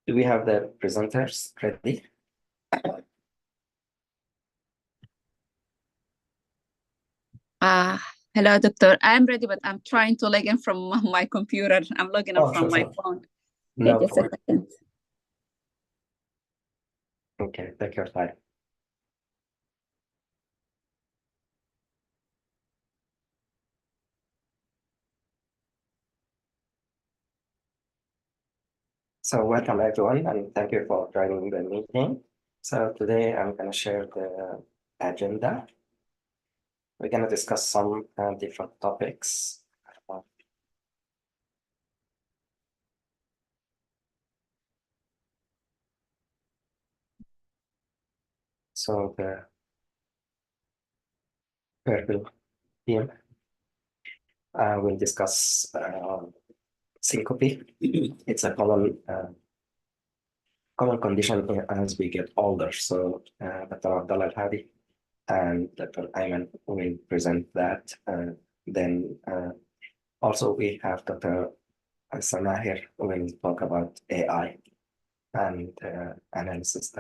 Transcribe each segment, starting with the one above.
Do we have the presenters ready? Hello, doctor. I'm ready, but I'm trying to log in from my computer. I'm logging in from my phone. No just problem. a second. Okay, take your time. So welcome everyone, and thank you for joining the meeting. So today I'm going to share the agenda. We're going to discuss some different topics. So the purple team will discuss syncope. It's a common condition as we get older. So Dr. Abdelrahman and Dr. Ayman will present that. Then also we have Dr. Samahir will talk about AI and analysis.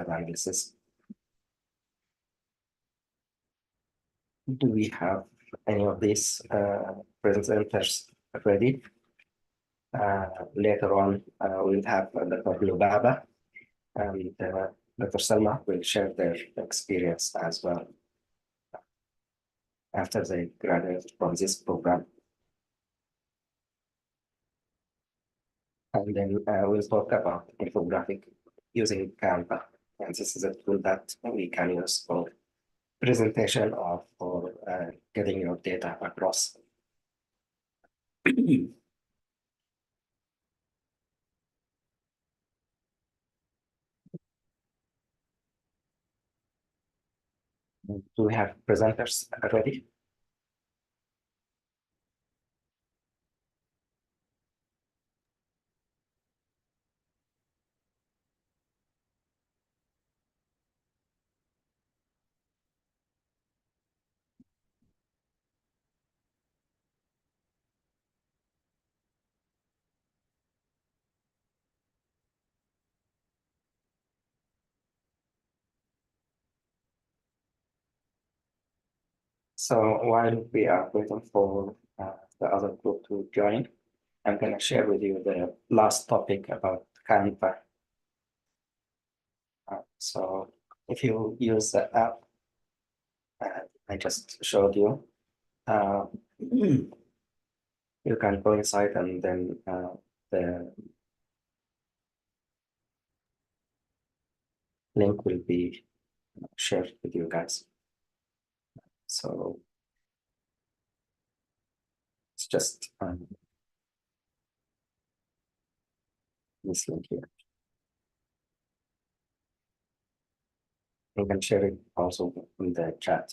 Do we have any of these presenters ready? Later on, we'll have Dr. Lubaba and Dr. Selma will share their experience as well after they graduate from this program. And then we'll talk about infographic using Canva. And this is a tool that we can use for presentation or for getting your data across. Do we have presenters ready? So while we are waiting for the other group to join, I'm going to share with you the last topic about Canva. So if you use the app I just showed you, you can go inside and then the link will be shared with you guys. So it's just this link here. You can share it also in the chat.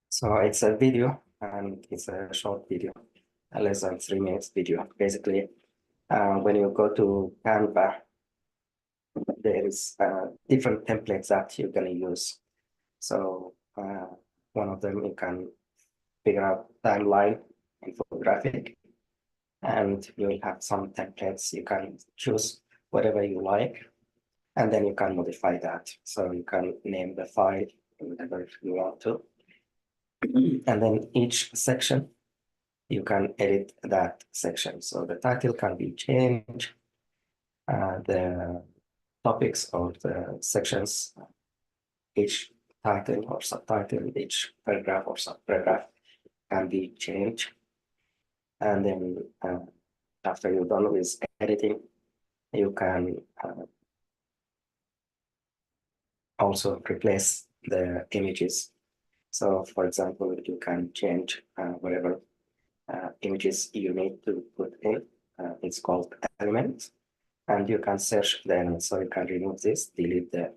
So it's a video and it's a short video, a less than 3 minutes video. Basically, when you go to Canva, there is different templates that you're going to use. So one of them you can figure out timeline, infographic, and you will have some templates. You can choose whatever you like, and then you can modify that. So you can name the file whatever you want to. And then each section, you can edit that section. So the title can be changed, the topics or the sections, each title or subtitle, each paragraph or subparagraph can be changed. And then after you're done with editing, you can also replace the images. So for example, you can change whatever images you need to put in. It's called elements, and you can search them. So you can remove this, delete the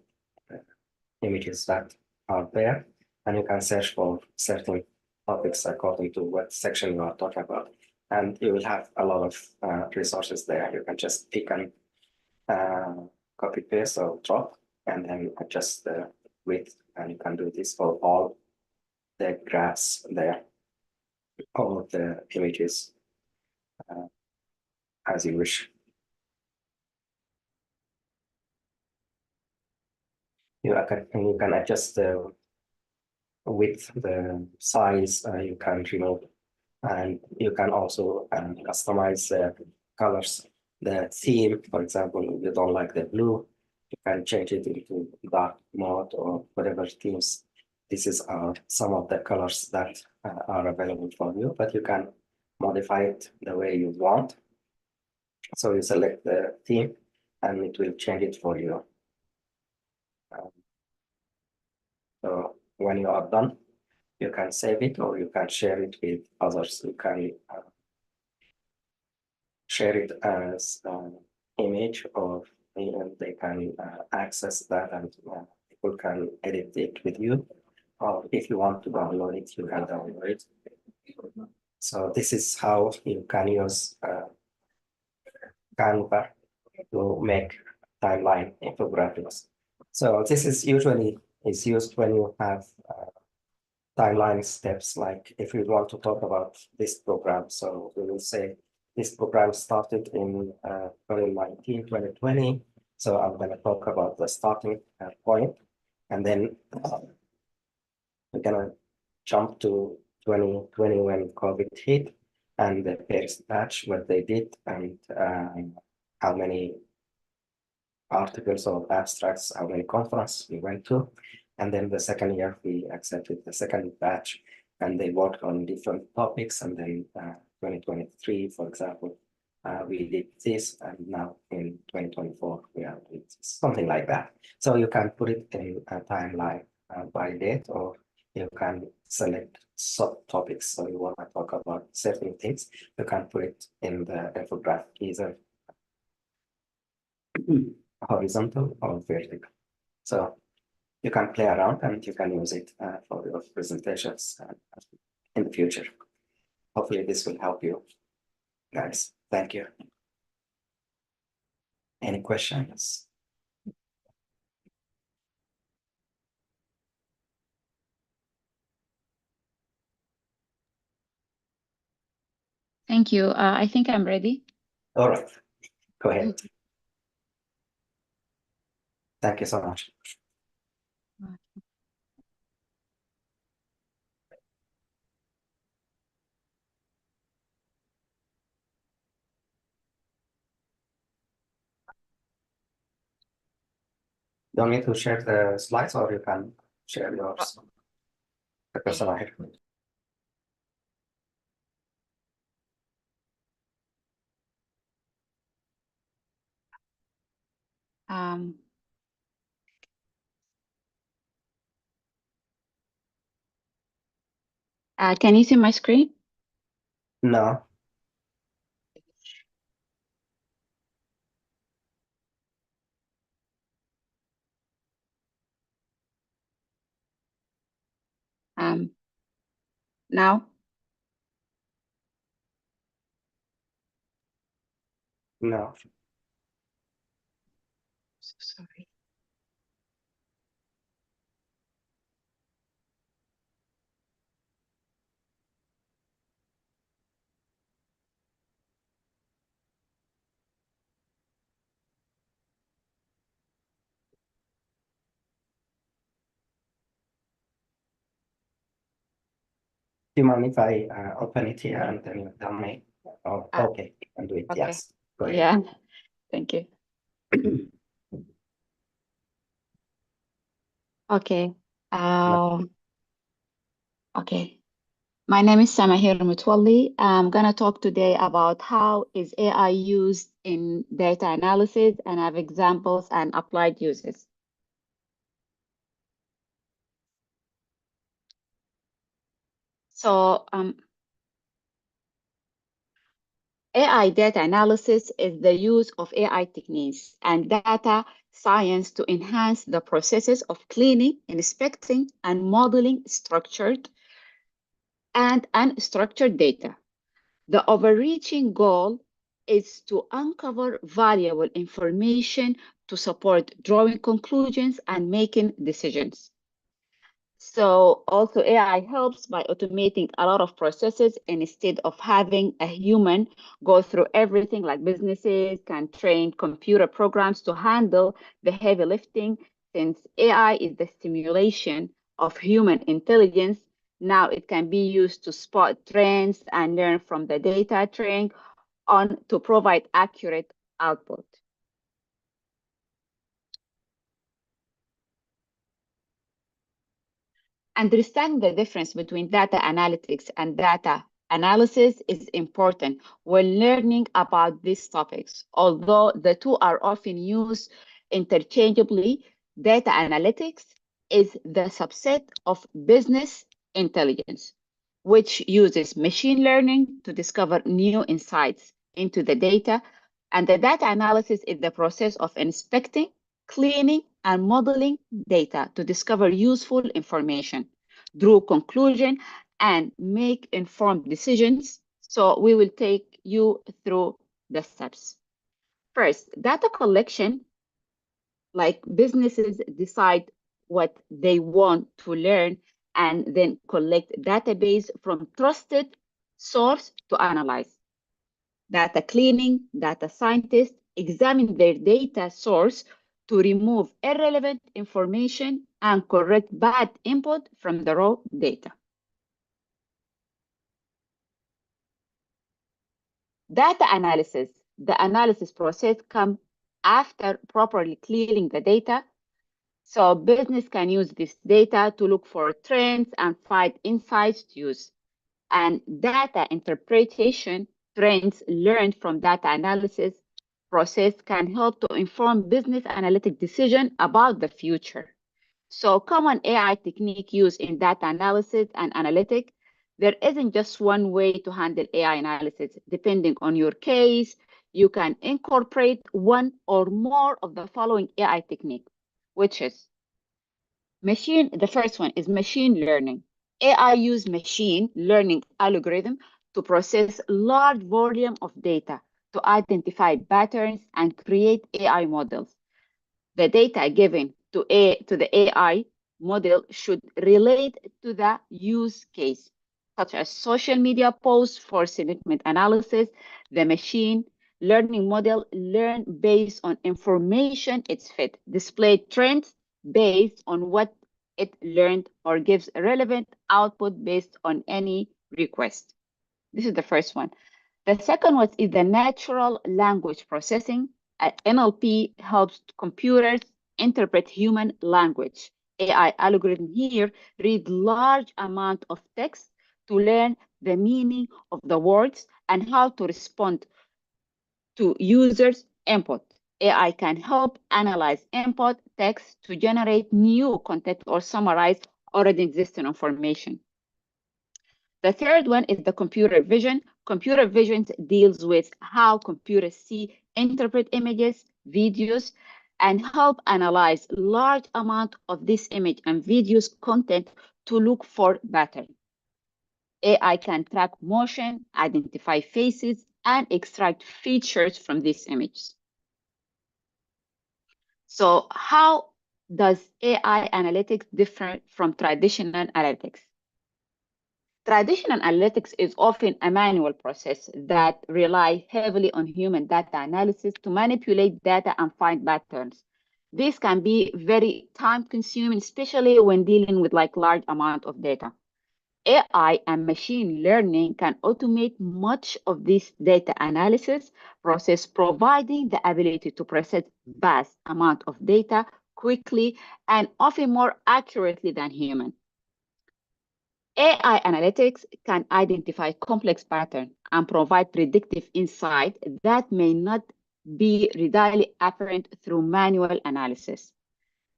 images that are there, and you can search for certain topics according to what section you are talking about. and you will have a lot of resources there. You can just pick and copy paste or drop, and then adjust the width, and you can do this for all the graphs there, all of the images as you wish. You can adjust the width, the size, you can remove, and you can also customize the colors. The theme, for example, if you don't like the blue, you can change it into dark mode or whatever themes. This is some of the colors that are available for you, but you can modify it the way you want. So you select the theme and it will change it for you. So when you are done, you can save it or you can share it with others. You can share it as an image, or they can access that, and people can edit it with you. Or if you want to download it, you can download it. So this is how you can use Canva to make timeline infographics. So this is usually used when you have timeline steps, like if you want to talk about this program. So we will say this program started in 2019, 2020. So I'm going to talk about the starting point, and then we're going to jump to 2020 when COVID hit, and the first batch, what they did, and how many articles or abstracts, how many conferences we went to. And then the second year, we accepted the second batch, and they worked on different topics. And then 2023, for example, we did this, and now in 2024, we are doing something like that. So you can put it in a timeline by date, or you can select subtopics. So you want to talk about certain things, you can put it in the infographic, either horizontal or vertical. So you can play around and you can use it for your presentations in the future. Hopefully this will help you guys. Thank you. Any questions? Thank you. I think I'm ready. All right, go ahead. Thank you so much. Don't need to share the slides, or you can share yours. Dr. Samahir. Can you see my screen? No. Now? No. So sorry. Do you mind if I open it here and then you tell me? Oh, okay, you can do it. Okay. Yes, go ahead. Yeah, thank you. Okay. Okay. My name is Samahir Mutwali. I'm going to talk today about how is AI used in data analysis, and I have examples and applied uses. So AI data analysis is the use of AI techniques and data science to enhance the processes of cleaning, inspecting, and modeling structured and unstructured data. The overreaching goal is to uncover valuable information to support drawing conclusions and making decisions. So also AI helps by automating a lot of processes instead of having a human go through everything. Like businesses can train computer programs to handle the heavy lifting. Since AI is the stimulation of human intelligence, now it can be used to spot trends and learn from the data trained on to provide accurate output. Understanding the difference between data analytics and data analysis is important when learning about these topics. Although the two are often used interchangeably, data analytics is the subset of business intelligence, which uses machine learning to discover new insights into the data. And the data analysis is the process of inspecting, cleaning, and modeling data to discover useful information, draw conclusion, and make informed decisions. So we will take you through the steps. First, data collection, like businesses decide what they want to learn and then collect database from trusted source to analyze. Data cleaning, data scientists examine their data source to remove irrelevant information and correct bad input from the raw data. Data analysis. The analysis process comes after properly clearing the data. So business can use this data to look for trends and find insights to use. And data interpretation, trends learned from data analysis process can help to inform business analytic decision about the future. So common AI technique used in data analysis and analytic, there isn't just one way to handle AI analysis. Depending on your case, you can incorporate one or more of the following AI technique, which is the first one is machine learning. AI use machine learning algorithm to process large volume of data to identify patterns and create AI models. The data given to the AI model should relate to the use case, such as social media posts for sentiment analysis. The machine learning model learn based on information it's fed, display trends based on what it learned, or gives relevant output based on any request. This is the first one. The second one is the natural language processing. NLP helps computers interpret human language. AI algorithm here read large amount of text to learn the meaning of the words and how to respond to users' input. AI can help analyze input text to generate new content or summarize already existing information. The third one is the computer vision. Computer vision deals with how computers see, interpret images, videos, and help analyze large amount of this image and videos content to look for pattern. AI can track motion, identify faces, and extract features from these images. So how does AI analytics differ from traditional analytics? Traditional analytics is often a manual process that relies heavily on human data analysis to manipulate data and find patterns. This can be very time consuming, especially when dealing with large amount of data. AI and machine learning can automate much of this data analysis process, providing the ability to process vast amount of data quickly and often more accurately than human. AI analytics can identify complex patterns and provide predictive insight that may not be readily apparent through manual analysis.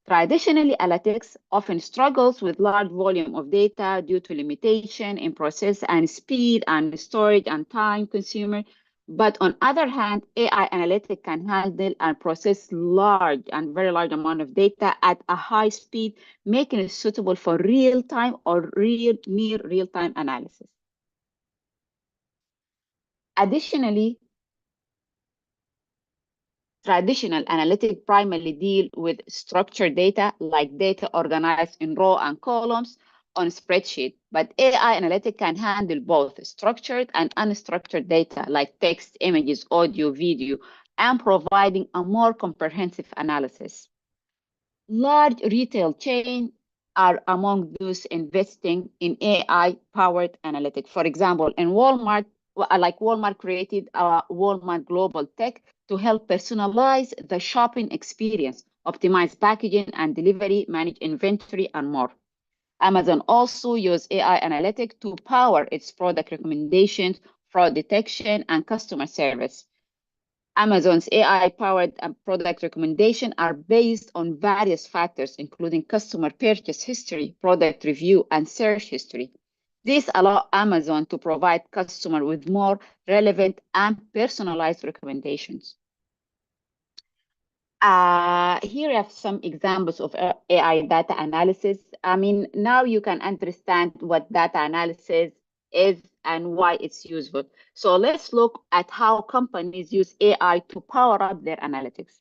Traditionally, analytics often struggles with large volume of data due to limitation in process and speed and storage and time consumer. But on other hand, AI analytics can handle and process large and very large amount of data at a high speed, making it suitable for real-time or near real-time analysis. Additionally, traditional analytics primarily deal with structured data, like data organized in rows and columns on a spreadsheet. But AI analytics can handle both structured and unstructured data, like text, images, audio, video, and providing a more comprehensive analysis. Large retail chains are among those investing in AI-powered analytics. For example, in Walmart, like Walmart created a Walmart Global Tech to help personalize the shopping experience, optimize packaging and delivery, manage inventory, and more. Amazon also uses AI analytics to power its product recommendations, fraud detection, and customer service. Amazon's AI-powered product recommendations are based on various factors, including customer purchase history, product review, and search history. This allows Amazon to provide customers with more relevant and personalized recommendations. Here I have some examples of AI data analysis. I mean, now you can understand what data analysis is and why it's useful. So let's look at how companies use AI to power up their analytics.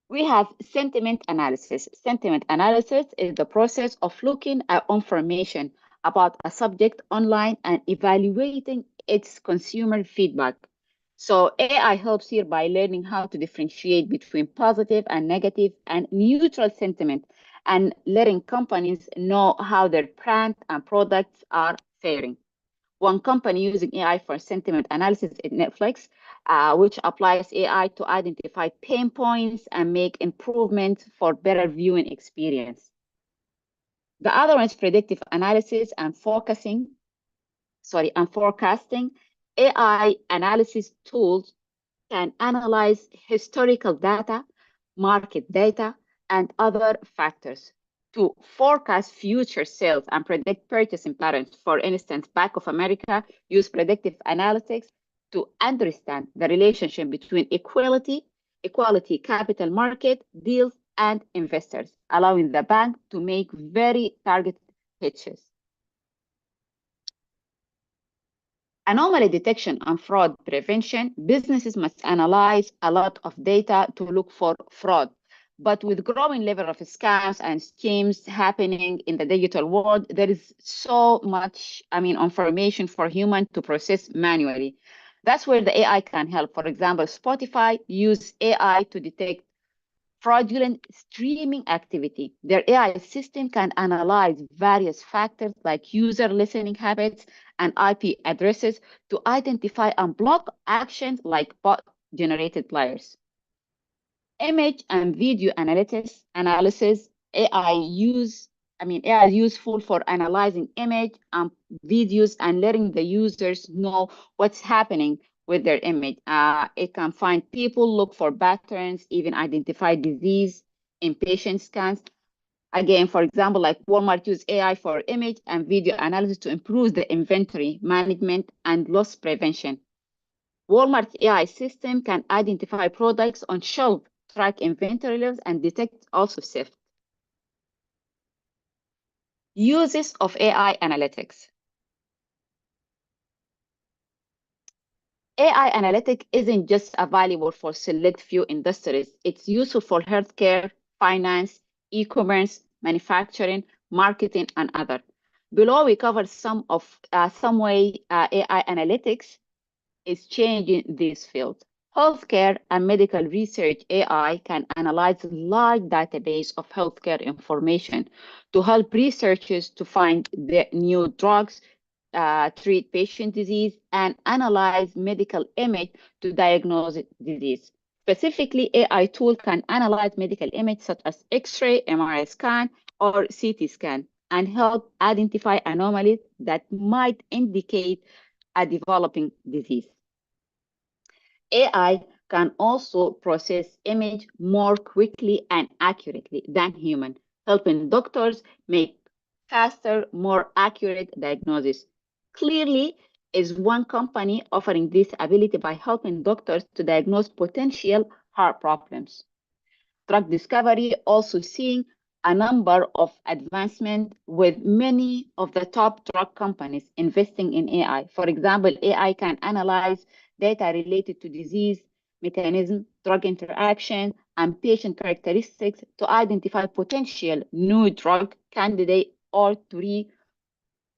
We have sentiment analysis. Sentiment analysis is the process of looking at information about a subject online and evaluating its consumer feedback. So AI helps here by learning how to differentiate between positive and negative and neutral sentiment and letting companies know how their brand and products are faring. One company using AI for sentiment analysis is Netflix, which applies AI to identify pain points and make improvements for better viewing experience. The other one is predictive analysis and forecasting. AI analysis tools can analyze historical data, market data, and other factors to forecast future sales and predict purchasing patterns. For instance, Bank of America use predictive analytics to understand the relationship between equality capital market deals, and investors, allowing the bank to make very targeted pitches. Anomaly detection and fraud prevention, businesses must analyze a lot of data to look for fraud. But with growing level of scams and schemes happening in the digital world, there is so much, information for humans to process manually. That's where the AI can help. For example, Spotify use AI to detect fraudulent streaming activity. Their AI system can analyze various factors like user listening habits and IP addresses to identify and block actions like bot-generated players. Image and video analysis, AI is useful for analyzing image and videos and letting the users know what's happening with their image. It can find people, look for patterns, even identify disease in patient scans. Again, for example, like Walmart use AI for image and video analysis to improve the inventory management and loss prevention. Walmart's AI system can identify products on shelf, track inventory levels, and detect also theft. Uses of AI analytics. AI analytics isn't just available for select few industries. It's useful for healthcare, finance, e-commerce, manufacturing, marketing, and other. Below, we cover some way AI analytics is changing this field. Healthcare and medical research AI can analyze large database of healthcare information to help researchers to find the new drugs, treat patient disease, and analyze medical image to diagnose disease. Specifically, AI tool can analyze medical image such as X-ray, MRI scan, or CT scan, and help identify anomalies that might indicate a developing disease. AI can also process image more quickly and accurately than human, helping doctors make faster, more accurate diagnosis. Clearly, is one company offering this ability by helping doctors to diagnose potential heart problems. Drug discovery also seeing a number of advancements with many of the top drug companies investing in AI. For example, AI can analyze data related to disease, mechanism, drug interaction, and patient characteristics to identify potential new drug candidate or to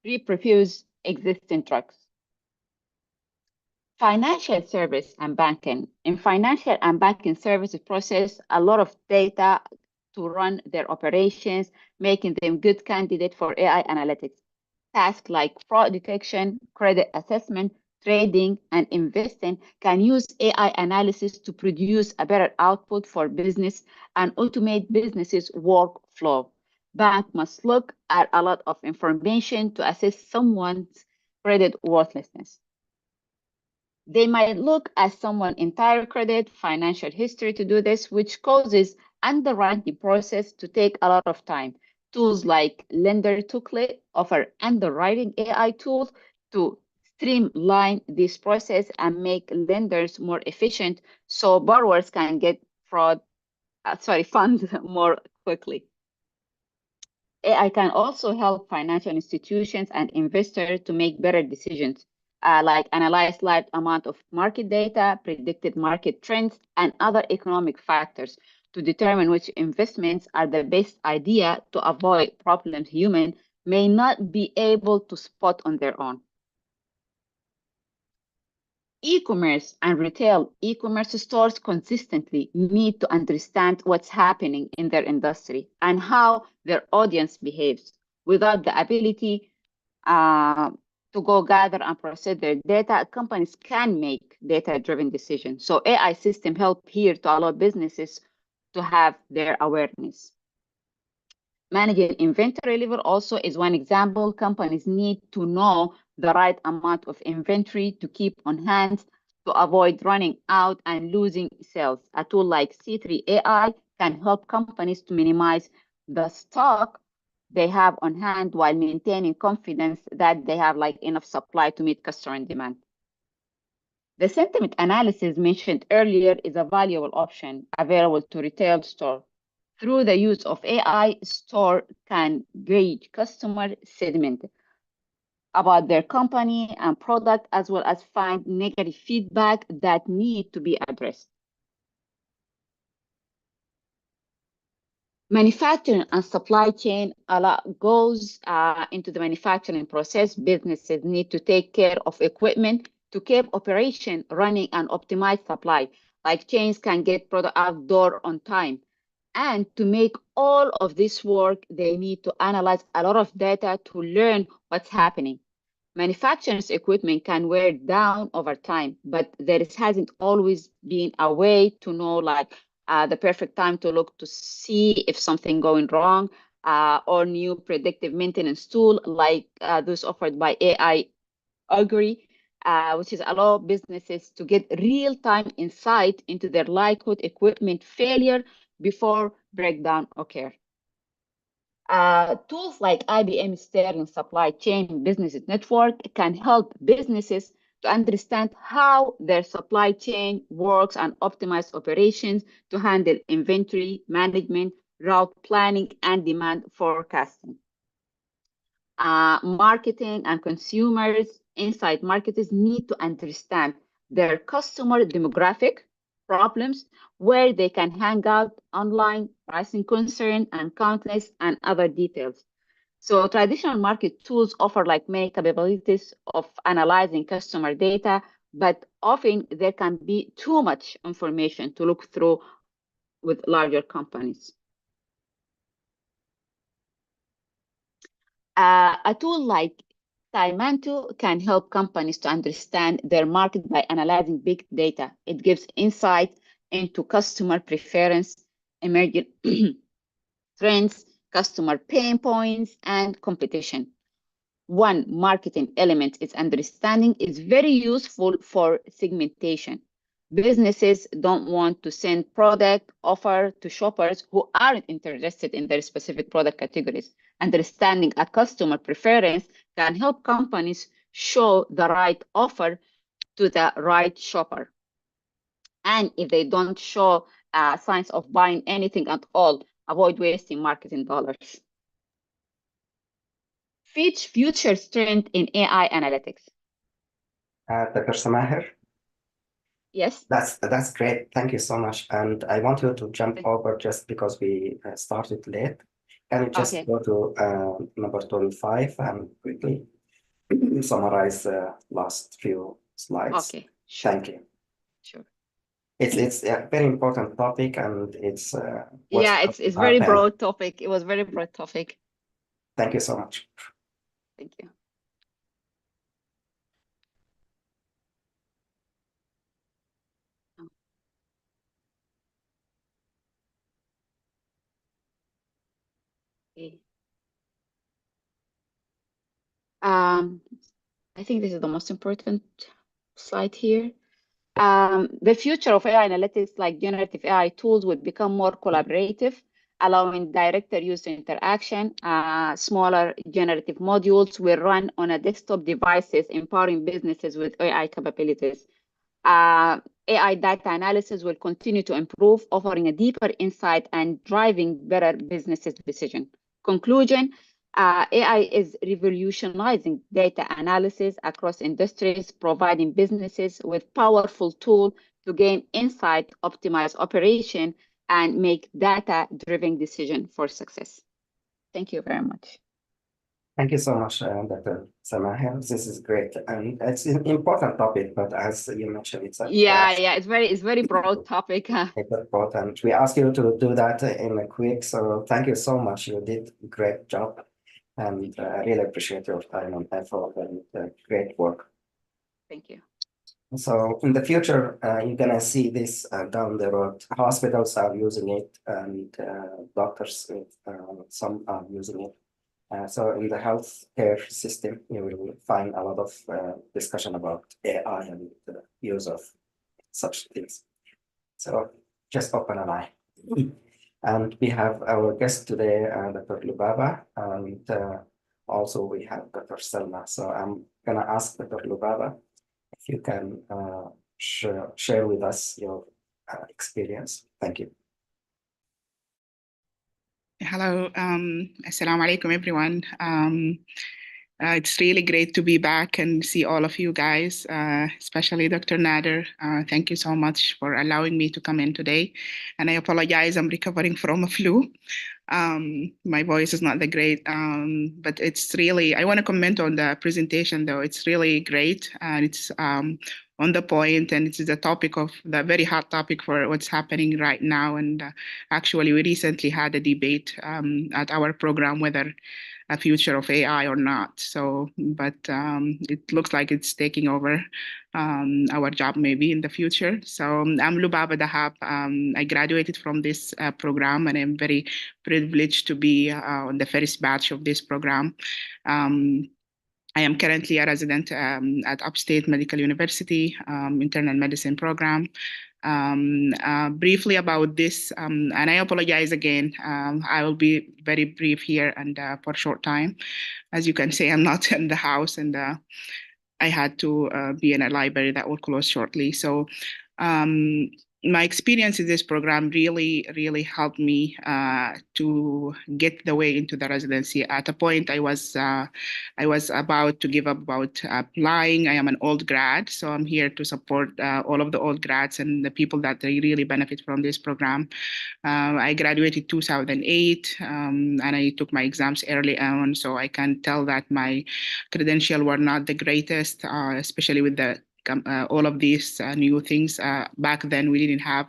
repurpose existing drugs. Financial service and banking. In financial and banking services process a lot of data to run their operations, making them good candidate for AI analytics. Tasks like fraud detection, credit assessment, trading, and investing can use AI analysis to produce a better output for business and automate businesses' workflow. Bank must look at a lot of information to assess someone's credit worthlessness. They might look at someone's entire credit, financial history to do this, which causes underwriting process to take a lot of time. Tools like Lender Toolkit offer underwriting AI tools to streamline this process and make lenders more efficient so borrowers can get funds more quickly. AI can also help financial institutions and investors to make better decisions, like analyze large amount of market data, predicted market trends, and other economic factors to determine which investments are the best idea to avoid problems humans may not be able to spot on their own. E-commerce and retail e-commerce stores consistently need to understand what's happening in their industry and how their audience behaves. Without the ability to go gather and process their data, companies can make data-driven decisions. So AI systems help here to allow businesses to have their awareness. Managing inventory level also is one example. Companies need to know the right amount of inventory to keep on hand to avoid running out and losing sales. A tool like C3 AI can help companies to minimize the stock they have on hand while maintaining confidence that they have like enough supply to meet customer demand. The sentiment analysis mentioned earlier is a valuable option available to retail store. Through the use of AI, store can gauge customer sentiment about their company and product, as well as find negative feedback that need to be addressed. Manufacturing and supply chain, a lot goes into the manufacturing process. Businesses need to take care of equipment to keep operation running and optimize supply. Like chains can get product outdoor on time. And to make all of this work, they need to analyze a lot of data to learn what's happening. Manufacturers' equipment can wear down over time, but there hasn't always been a way to know like the perfect time to look to see if something going wrong, or new predictive maintenance tool like those offered by AI Augury, which is allow businesses to get real-time insight into their likelihood equipment failure before breakdown occur. Tools like IBM Sterling Supply Chain Business Network can help businesses to understand how their supply chain works and optimize operations to handle inventory management, route planning, and demand forecasting. Marketing and consumers insight marketers need to understand their customer demographic problems, where they can hang out online, pricing concern, and countless and other details. So traditional market tools offer like many capabilities of analyzing customer data, but often there can be too much information to look through with larger companies. A tool like Symanto can help companies to understand their market by analyzing big data. It gives insight into customer preference, emerging trends, customer pain points, and competition. One marketing element is understanding is very useful for segmentation. Businesses don't want to send product offer to shoppers who aren't interested in their specific product categories. Understanding a customer preference can help companies show the right offer to the right shopper. And if they don't show signs of buying anything at all, avoid wasting marketing dollars. Future strength in AI analytics. Dr. Samahir? Yes. That's great. Thank you so much. And I want you to jump over just because we started late. Can you just Okay. go to number 25 and quickly summarize the last few slides? Okay. Sure. Thank you. Sure. It's a very important topic, and it's what's Yeah, going it's to very happen. broad topic. It was very broad topic. Thank you so much. Thank you. Okay. I think this is the most important slide here. The future of AI analytics, like generative AI tools, would become more collaborative, allowing director user interaction. Smaller generative modules will run on a desktop devices, empowering businesses with AI capabilities. AI data analysis will continue to improve, offering a deeper insight and driving better businesses decision. Conclusion, AI is revolutionizing data analysis across industries, providing businesses with powerful tools to gain insight, optimize operation, and make data-driven decision for success. Thank you very much. Thank you so much, Dr. Samahir. This is great, and it's an important topic. But as you mentioned, it's a Yeah, it's very broad topic. it's important. We ask you to do that in a quick. So thank you so much. You did a great job, and I really appreciate your time and effort and great work. Thank you. So in the future, you're gonna see this down the road. Hospitals are using it, and doctors, some are using it. So in the healthcare system, you will find a lot of discussion about AI and the use of such things. So just open an eye. And we have our guest today, Dr. Lubaba, and also we have Dr. Selma. So I'm gonna ask Dr. Lubaba if you can share with us your experience. Thank you. Hello, assalamu alaikum, everyone. It's really great to be back and see all of you guys, especially Dr. Nader. Thank you so much for allowing me to come in today. And I apologize, I'm recovering from a flu. My voice is not that great, but it's really, I want to comment on the presentation though. It's really great and it's on the point, and it's the topic of the very hot topic for what's happening right now. And actually, we recently had a debate at our program whether a future of AI or not. So, but it looks like it's taking over our job maybe in the future. So I'm Lubaba Dahab. I graduated from this program, and I'm very privileged to be on the first batch of this program. I am currently a resident at Upstate Medical University internal medicine program. Briefly about this, and I apologize again. I will be very brief here and for a short time. As you can see, I'm not in the house, and I had to be in a library that will close shortly. So my experience in this program really helped me to get the way into the residency. At a point, I was about to give up about applying. I am an old grad, so I'm here to support all of the old grads and the people that they really benefit from this program. I graduated 2008, and I took my exams early on, so I can tell that my credentials were not the greatest, especially with the all of these new things. Back then, we didn't have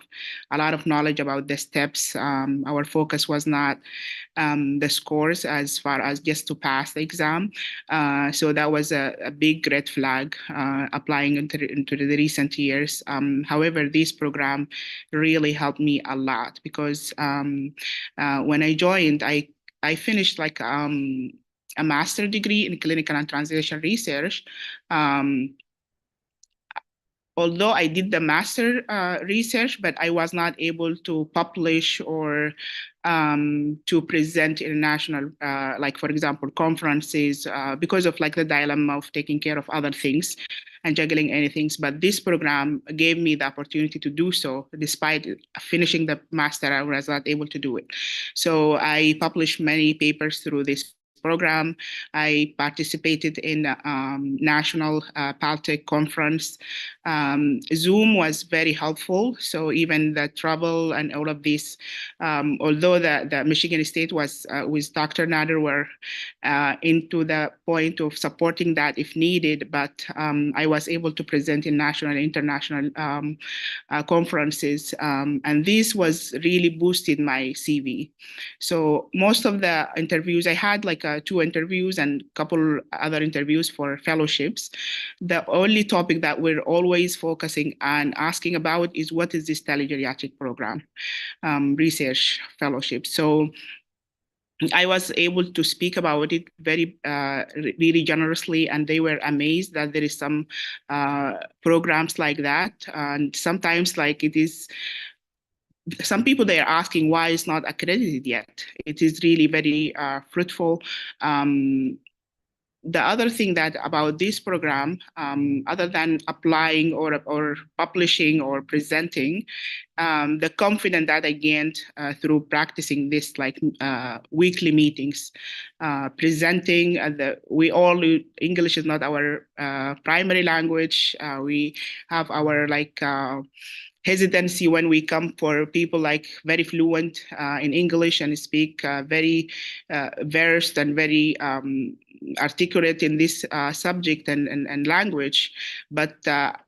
a lot of knowledge about the steps. Our focus was not the scores as far as just to pass the exam. So that was a big red flag applying into the recent years. However, this program really helped me a lot because when I joined, I finished like a master's degree in clinical and translational research. Although I did the master research, but I was not able to publish or to present international, like for example, conferences because of like the dilemma of taking care of other things and juggling anything. But this program gave me the opportunity to do so. Despite finishing the master, I was not able to do it. So I published many papers through this program. I participated in national Paltech conference. Zoom was very helpful. So even the travel and all of this, although the Michigan State was with Dr. Nader were into the point of supporting that if needed, but I was able to present in national and international conferences, and this was really boosted my CV. So most of the interviews, I had like 2 interviews and a couple other interviews for fellowships. The only topic that we're always focusing on asking about is what is this telegeriatric program, research fellowship. So I was able to speak about it very, really generously, and they were amazed that there is some programs like that. And sometimes, like it is, some people they are asking why it's not accredited yet. It is really very fruitful. The other thing that about this program, other than applying or publishing or presenting, the confidence that I gained through practicing this, like weekly meetings, presenting. We all, English is not our primary language. We have our like hesitancy when we come for people like very fluent in English and speak very versed and very articulate in this subject and language, but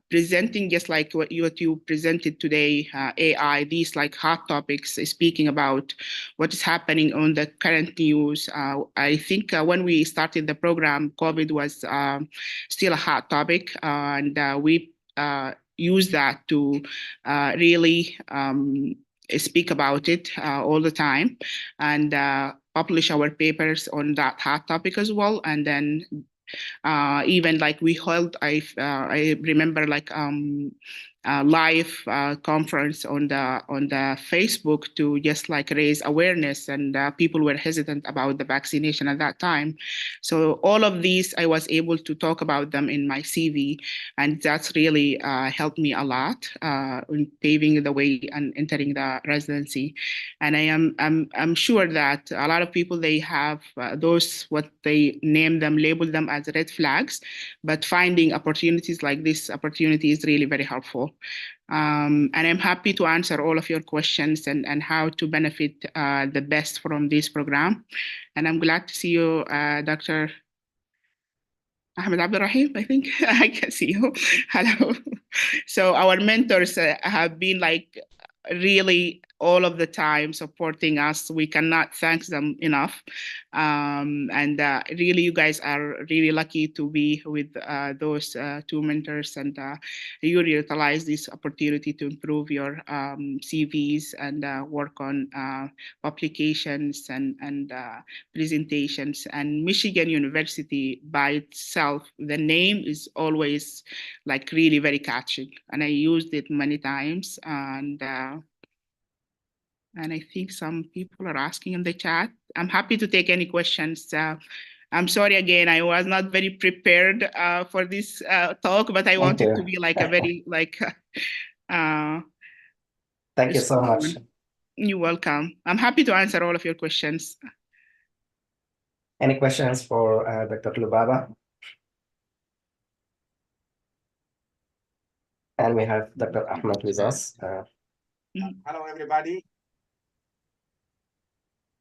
presenting just like what you presented today, AI, these like hot topics, speaking about what is happening on the current news. I think when we started the program, COVID was still a hot topic, and we use that to really speak about it all the time, and publish our papers on that hot topic as well. And then even like we held, I remember like live conference on the Facebook to just like raise awareness, and people were hesitant about the vaccination at that time. So all of these, I was able to talk about them in my CV, and that's really helped me a lot in paving the way and entering the residency. And I'm sure that a lot of people, they have those, what they name them, label them as red flags, but finding opportunities like this opportunity is really very helpful. And I'm happy to answer all of your questions and how to benefit the best from this program. And I'm glad to see you, Dr. Ahmed Abdelrahman, I think. I can see you. Hello. So our mentors have been like really all of the time supporting us. We cannot thank them enough. And really, you guys are really lucky to be with those 2 mentors, and you utilize this opportunity to improve your CVs and work on publications and presentations. And Michigan University by itself, the name is always like really very catchy, and I used it many times. And I think some people are asking in the chat. I'm happy to take any questions. I'm sorry again, I was not very prepared for this talk, but I wanted to be like a very like. Thank you so much. You're welcome. I'm happy to answer all of your questions. Any questions for Dr. Lubaba? And we have Dr. Ahmed with us. Hello, everybody.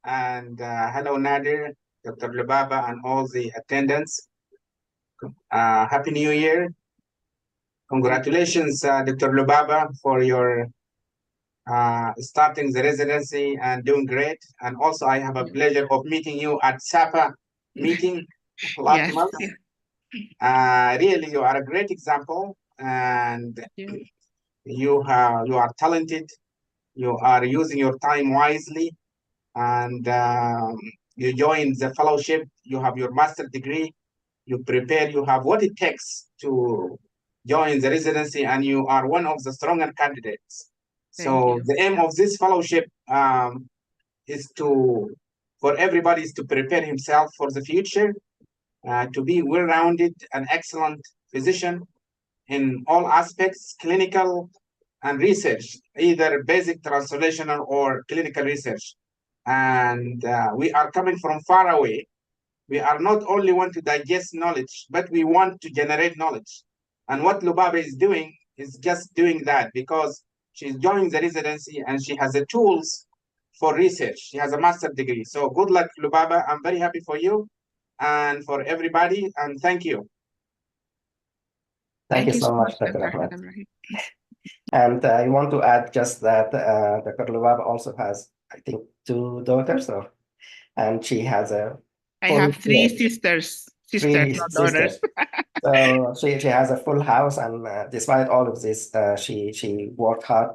And hello, Nader, Dr. Lubaba, and all the attendants. Happy New Year. Congratulations, Dr. Lubaba, for your starting the residency and doing great. And also, I have a pleasure of meeting you at SAPA meeting last month. Really, you are a great example, and you are talented. You are using your time wisely, and you joined the fellowship. You have your master's degree. You prepare. You have what it takes to join the residency, and you are one of the stronger candidates. So the aim of this fellowship is for everybody is to prepare himself for the future, to be well-rounded, an excellent physician in all aspects, clinical and research, either basic translational or clinical research. And we are coming from far away. We are not only want to digest knowledge, but we want to generate knowledge. And what Lubaba is doing is just doing that, because she's joining the residency and she has the tools for research. She has a master's degree. So good luck, Lubaba. I'm very happy for you and for everybody. And thank you. Thank you so much, Dr. Ahmed. And I want to add just that Dr. Lubaba also has, I think, 2 daughters, and she has a I have 3 sisters. Not daughters. So she has a full house, and despite all of this, she worked hard.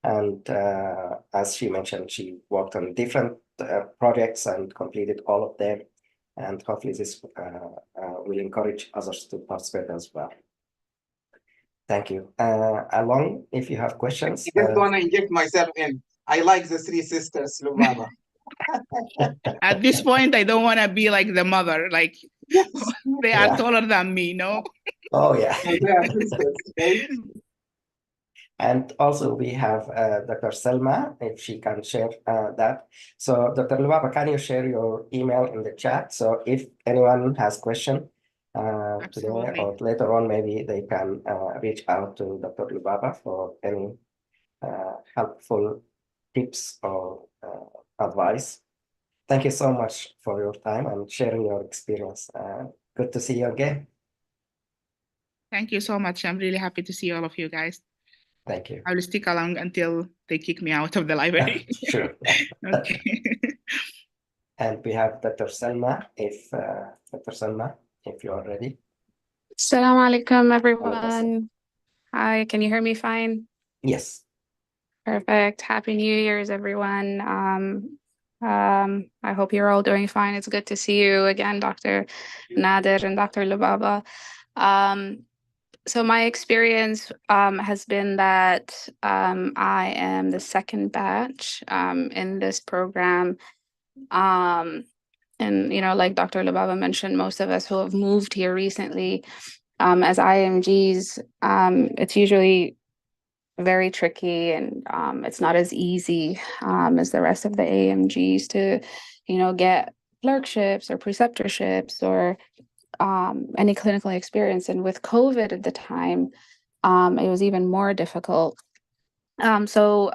And as she mentioned, she worked on different projects and completed all of them. And hopefully this will encourage others to participate as well. Thank you. Along, if you have questions. I just want to inject myself in. I like the 3 sisters, Lubaba. At this point, I don't want to be like the mother. Like, yes. They are taller than me, no? Oh, yeah. They are sisters, okay? And also we have Dr. Selma, if she can share that. So Dr. Lubaba, can you share your email in the chat? So if anyone has question today or later on, maybe they can reach out to Dr. Lubaba for any helpful tips or advice. Thank you so much for your time and sharing your experience. Good to see you again. Thank you so much. I'm really happy to see all of you guys. Thank you. I will stick along until they kick me out of the library. Sure. Okay. And we have Dr. Selma, Dr. Selma, if you are ready. Assalamu alaikum, everyone. Hi, can you hear me fine? Yes. Perfect. Happy New Year's, everyone. I hope you're all doing fine. It's good to see you again, Dr. Nader and Dr. Lubaba. So my experience has been that I am the second batch in this program. And, you know, like Dr. Lubaba mentioned, most of us who have moved here recently as IMGs, it's usually very tricky, and it's not as easy as the rest of the AMGs to, you know, get clerkships or preceptorships or any clinical experience. And with COVID at the time, it was even more difficult. So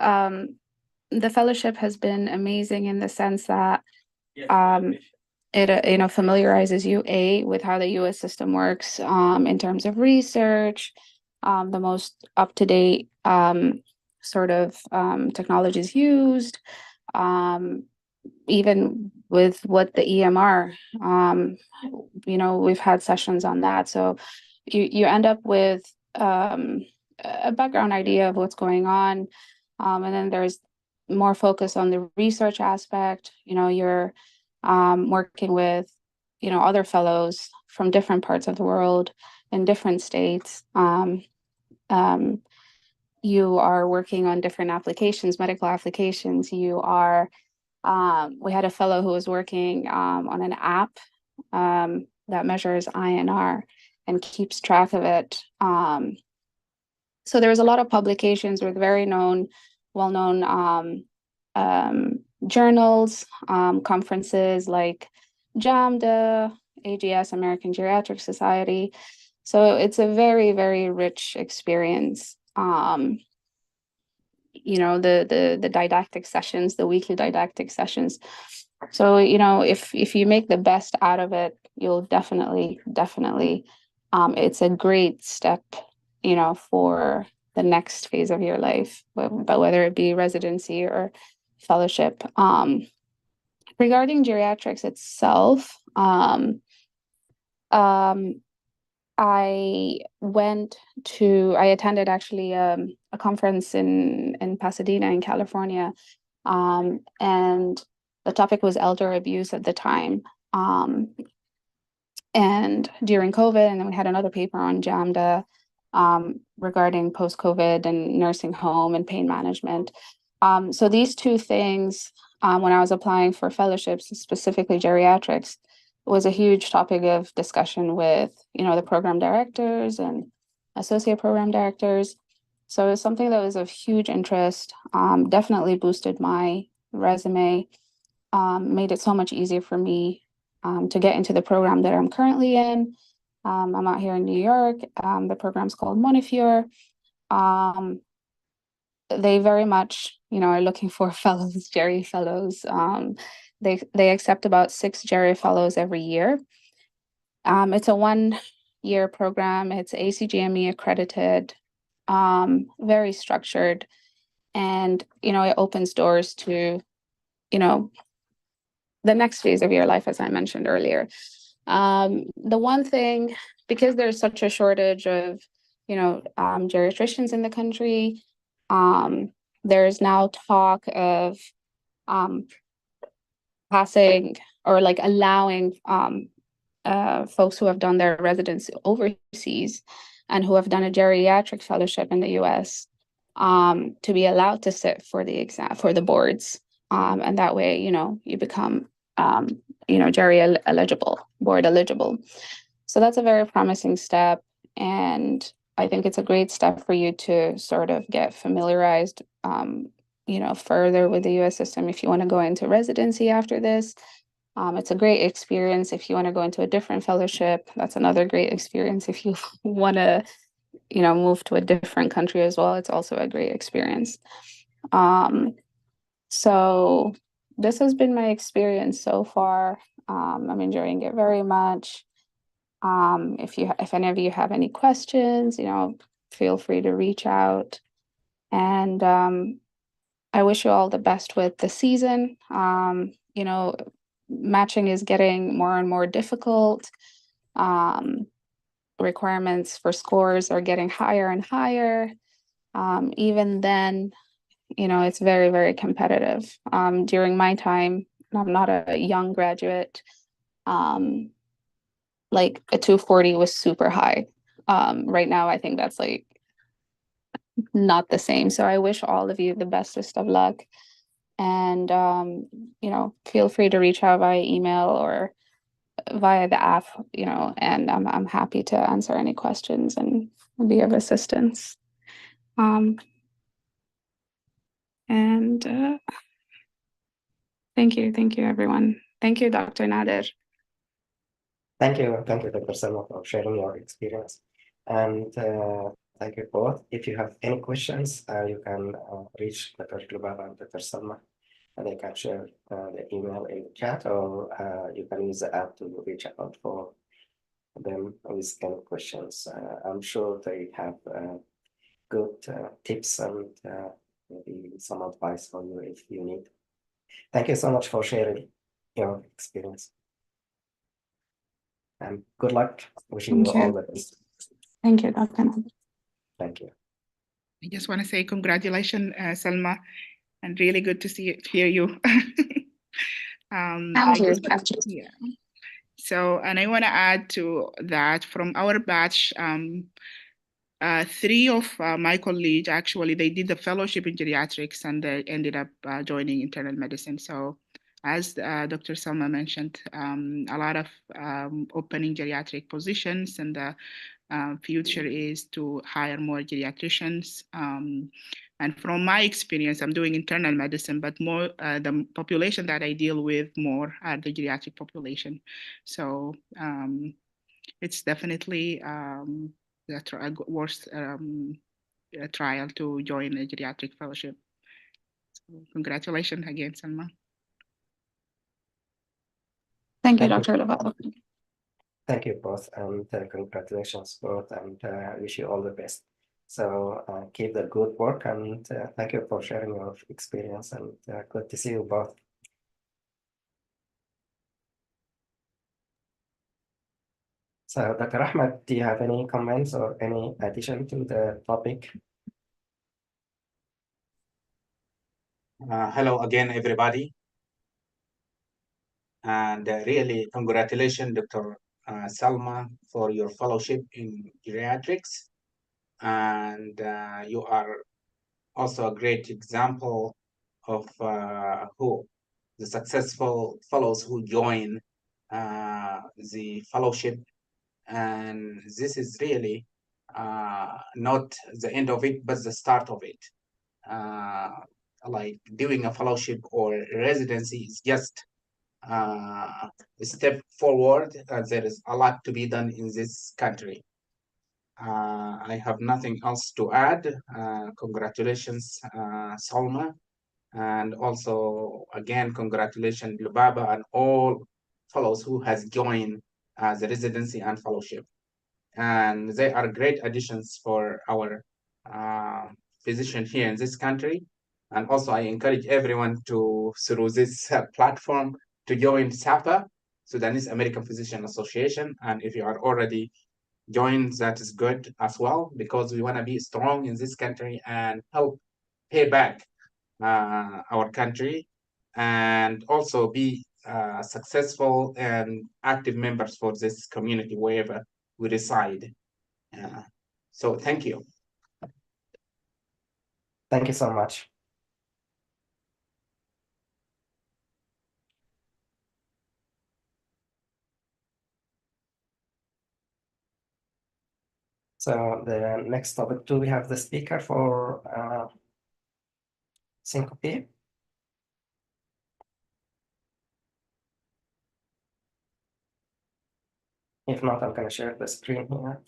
the fellowship has been amazing in the sense that it you know, familiarizes you with how the U.S. system works in terms of research, the most up-to-date sort of technologies used, even with what the EMR, you know, we've had sessions on that. So you end up with a background idea of what's going on. And then there's more focus on the research aspect. You know, you're working with, you know, other fellows from different parts of the world in different states. You are working on different applications, medical applications. You are, we had a fellow who was working on an app that measures INR and keeps track of it. So there was a lot of publications with very well-known journals, conferences like JAMDA, AGS, American Geriatric Society. So it's a very, very rich experience. You know, the didactic sessions, the weekly didactic sessions. So, you know, if you make the best out of it, you'll definitely, it's a great step, you know, for the next phase of your life, but whether it be residency or fellowship. Regarding geriatrics itself, I attended actually a conference in Pasadena in California, and the topic was elder abuse at the time. And during COVID, and then we had another paper on JAMDA regarding post-COVID and nursing home and pain management. So these two things, when I was applying for fellowships, specifically geriatrics, was a huge topic of discussion with, you know, the program directors and associate program directors. So it was something that was of huge interest, definitely boosted my resume, made it so much easier for me to get into the program that I'm currently in. I'm out here in New York. The program's called Montefiore. They very much, are looking for fellows, Jerry fellows. They accept about 6 Jerry fellows every year. It's a 1-year program. It's ACGME accredited, very structured, and it opens doors to, the next phase of your life, as I mentioned earlier. The one thing, because there's such a shortage of, geriatricians in the country, there's now talk of passing or like allowing folks who have done their residency overseas and who have done a geriatric fellowship in the US to be allowed to sit for the exam, for the boards. And that way, you become, geri eligible, board eligible. So that's a very promising step. And I think it's a great step for you to sort of get familiarized, further with the US system if you want to go into residency after this. It's a great experience if you want to go into a different fellowship. That's another great experience if you want to, move to a different country as well. It's also a great experience. So this has been my experience so far. I'm enjoying it very much. If any of you have any questions, feel free to reach out. And I wish you all the best with the season. Matching is getting more and more difficult. Requirements for scores are getting higher and higher. Even then, it's very, very competitive. During my time, I'm not a young graduate, like a 240 was super high. Right now, I think that's like not the same. So I wish all of you the bestest of luck. And, feel free to reach out via email or via the app, and I'm happy to answer any questions and be of assistance. And thank you, everyone. Thank you, Dr. Nader. Thank you, Dr. Selma, for sharing your experience. And thank you both. If you have any questions, you can reach Dr. Lubaba and Dr. Selma, and they can share the email in the chat, or you can use the app to reach out for them with any questions. I'm sure they have good tips and maybe some advice for you if you need. Thank you so much for sharing your experience. And good luck. Wishing you all the best. Thank you, Dr. Nader. Thank you. I just want to say congratulations, Selma, and really good to hear you. Yeah. So, and I want to add to that from our batch, 3 of my colleagues, actually, they did the fellowship in geriatrics and they ended up joining internal medicine. So as Dr. Selma mentioned, a lot of opening geriatric positions, and the future is to hire more geriatricians. And from my experience, I'm doing internal medicine, but more the population that I deal with more are the geriatric population. So it's definitely worth a trial to join a geriatric fellowship. So congratulations again, Selma. Thank you, Dr. Lubaba. Thank you both, and congratulations both, and I wish you all the best. So keep the good work, and thank you for sharing your experience, and good to see you both. So Dr. Ahmed, do you have any comments or any addition to the topic? Hello again, everybody. And really, congratulations, Dr. Salma, for your fellowship in geriatrics. And you are also a great example of the successful fellows who join the fellowship. And this is really not the end of it, but the start of it. Like doing a fellowship or residency is just step forward. There is a lot to be done in this country. I have nothing else to add. Congratulations, Salma. And also, again, congratulations, Lubaba, and all fellows who has joined the residency and fellowship. And they are great additions for our physician here in this country. And also, I encourage everyone to, through this platform, to join SAPA, Sudanese American Physician Association. And if you are already joined, that is good as well, because we want to be strong in this country and help pay back our country, and also be successful and active members for this community wherever we reside. So thank you. Thank you so much. So the next topic, do we have the speaker for Syncope? If not, I'm going to share the screen here.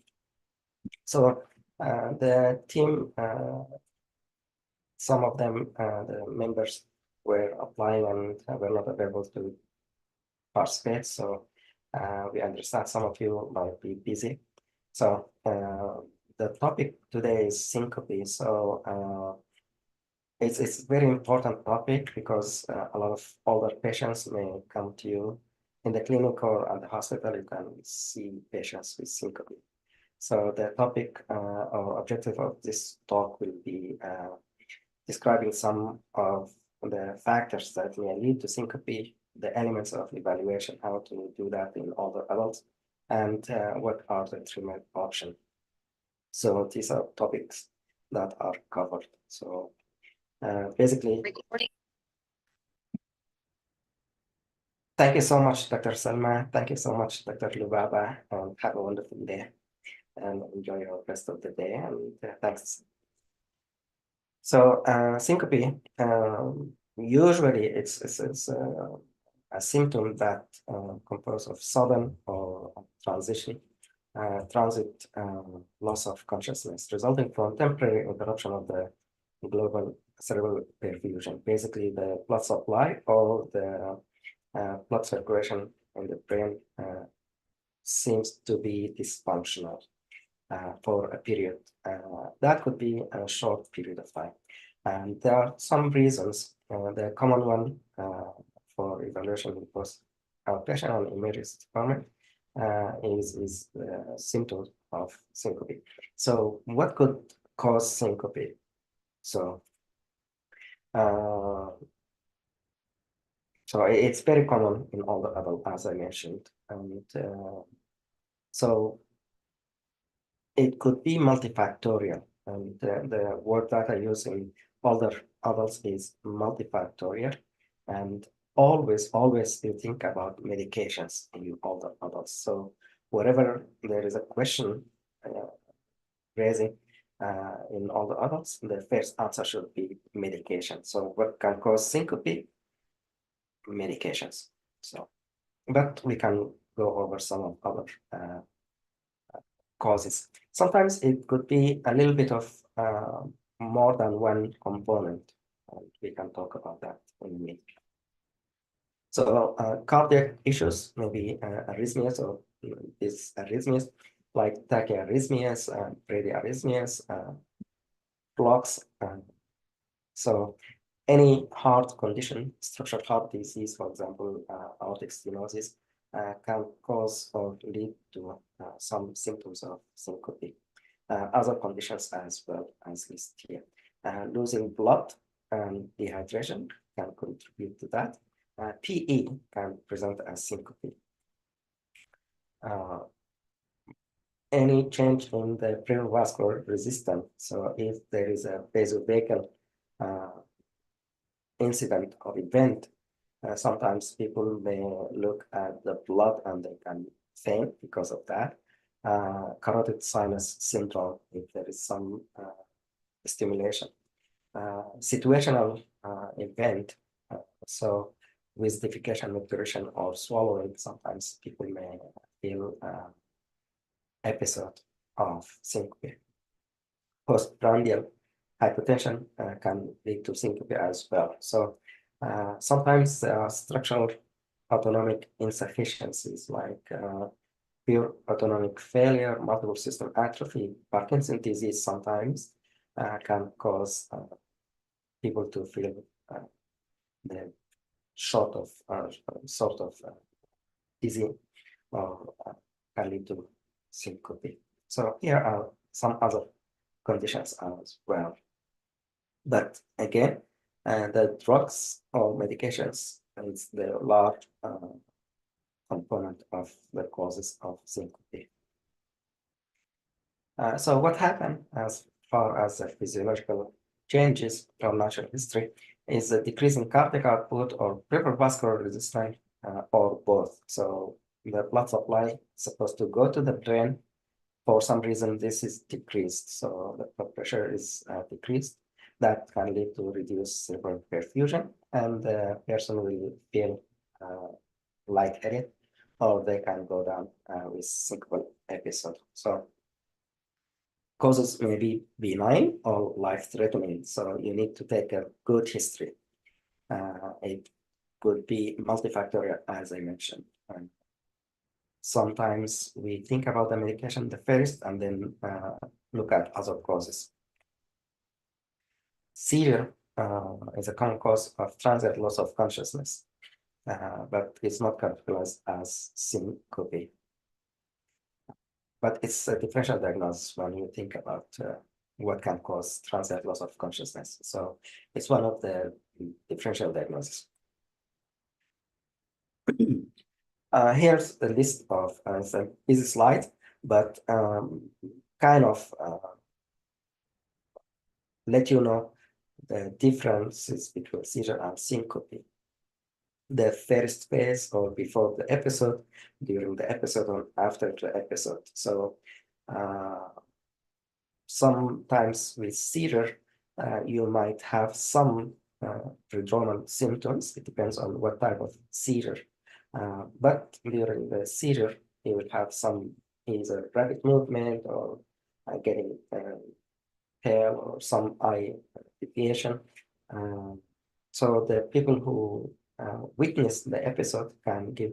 So the team, some of them, the members were applying and were not available to participate. So we understand some of you might be busy. So the topic today is syncope. So it's a very important topic because a lot of older patients may come to you in the clinic or at the hospital. You can see patients with syncope. So the topic or objective of this talk will be describing some of the factors that may lead to syncope, the elements of evaluation, how to do that in older adults, and what are the treatment options. So these are topics that are covered. So basically, thank you so much, Dr. Selma. Thank you so much, Dr. Lubaba, and have a wonderful day and enjoy your rest of the day. And thanks. So syncope, usually it's a symptom that composed of sudden or transit loss of consciousness resulting from temporary interruption of the global cerebral perfusion, basically the blood supply or the blood circulation in the brain seems to be dysfunctional for a period. That could be a short period of time. And there are some reasons. The common one for evaluation in both outpatient and emergency department is symptoms of syncope. So what could cause syncope? So so it's very common in all the adults, as I mentioned. And so it could be multifactorial. And the word that I use in older adults is multifactorial. And always you think about medications in older adults. So wherever there is a question raising in older adults, the first answer should be medication. So what can cause syncope? Medications. So, but we can go over some of other causes. Sometimes it could be a little bit of more than one component, and we can talk about that in a minute. So cardiac issues, maybe arrhythmias or these arrhythmias like tachyarrhythmias, bradyarrhythmias, blocks. So any heart condition, structural heart disease, for example, aortic stenosis, can cause or lead to some symptoms of syncope. Other conditions as well as listed here. Losing blood and dehydration can contribute to that. PE can present as syncope. Any change in the peripheral vascular resistance. So if there is a vasovagal incident or event, sometimes people may look at the blood and they can faint because of that. Carotid sinus syndrome, if there is some situational event. So with defecation, micturition, or swallowing, sometimes people may feel episode of syncope. Postprandial hypotension can lead to syncope as well. So sometimes there are structural autonomic insufficiencies like pure autonomic failure, multiple system atrophy, Parkinson's disease sometimes can cause people to feel the sort of dizzy or can lead to syncope. So here are some other conditions as well. But again, the drugs or medications is the large component of the causes of syncope. So what happened as far as the physiological changes from natural history is a decrease in cardiac output or peripheral vascular resistance or both. So the blood supply is supposed to go to the brain. For some reason, this is decreased. So the blood pressure is decreased. That can lead to reduced cerebral perfusion, and the person will feel lightheaded, or they can go down with syncopal episode. So causes may be benign or life-threatening. So you need to take a good history. It could be multifactorial, as I mentioned. Sometimes we think about the medication the first and then look at other causes. Seizure is a common cause of transient loss of consciousness, but it's not categorized as syncope. But it's a differential diagnosis when you think about what can cause transient loss of consciousness. So it's one of the differential diagnoses. Here's a list of some busy slides, but kind of let you know the differences between seizure and syncope. The first phase or before the episode, during the episode, or after the episode. So sometimes with seizure, you might have some prodromal symptoms. It depends on what type of seizure. But during the seizure, you will have some either rapid movement or getting pale or some eye deviation. So the people who witness the episode can give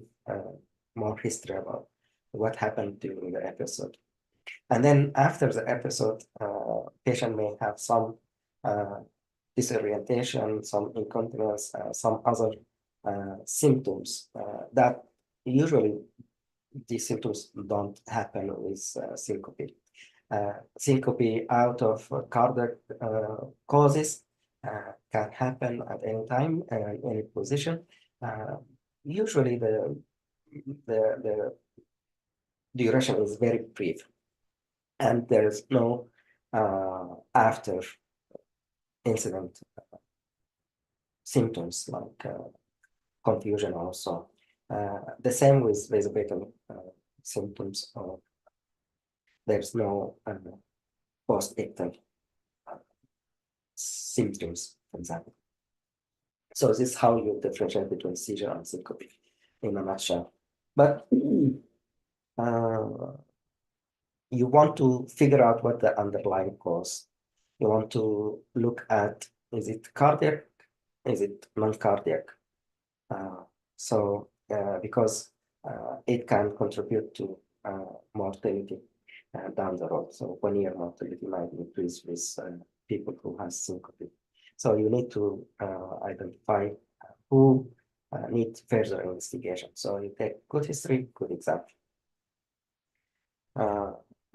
more history about what happened during the episode. And then after the episode, patient may have some disorientation, some incontinence, some other symptoms that usually these symptoms don't happen with syncope. Syncope out of cardiac causes can happen at any time and any position. Usually the duration is very brief, and there is no after incident symptoms like confusion also. The same with vasovagal symptoms, or there's no post-ictal symptoms, for example. So this is how you differentiate between seizure and syncope in a nutshell. But you want to figure out what the underlying cause. You want to look at, is it cardiac? Is it non-cardiac? Because it can contribute to mortality down the road. So 1 year mortality might increase with people who have syncope. So you need to identify who need further investigation. So you take good history, good example.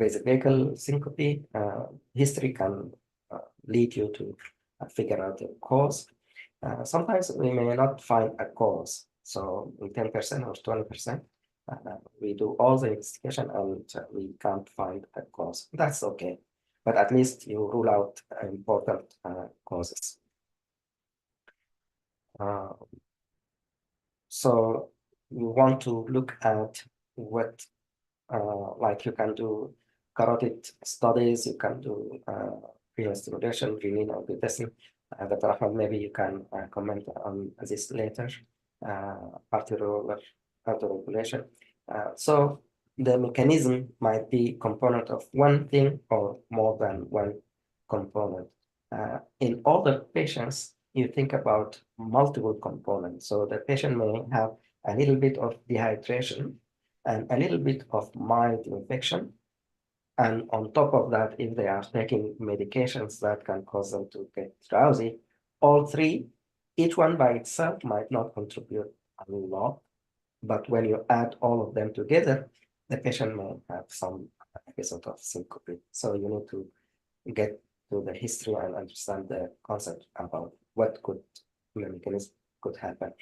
Vasovagal syncope history can lead you to figure out the cause. Sometimes we may not find a cause. So in 10% or 20%, we do all the investigation and we can't find a cause. That's okay, but at least you rule out important causes. So you want to look at what, like you can do carotid studies, you can do renal stimulation, renal testing. Abdelrahman, maybe you can comment on this later. arteriolar autoregulation. So the mechanism might be component of one thing or more than one component. In older patients, you think about multiple components. So the patient may have a little bit of dehydration and a little bit of mild infection. And on top of that, if they are taking medications that can cause them to get drowsy, all three, each one by itself might not contribute a lot. But when you add all of them together, the patient may have some episode of syncope. So you need to get to the history and understand the concept about what could the mechanism could happen.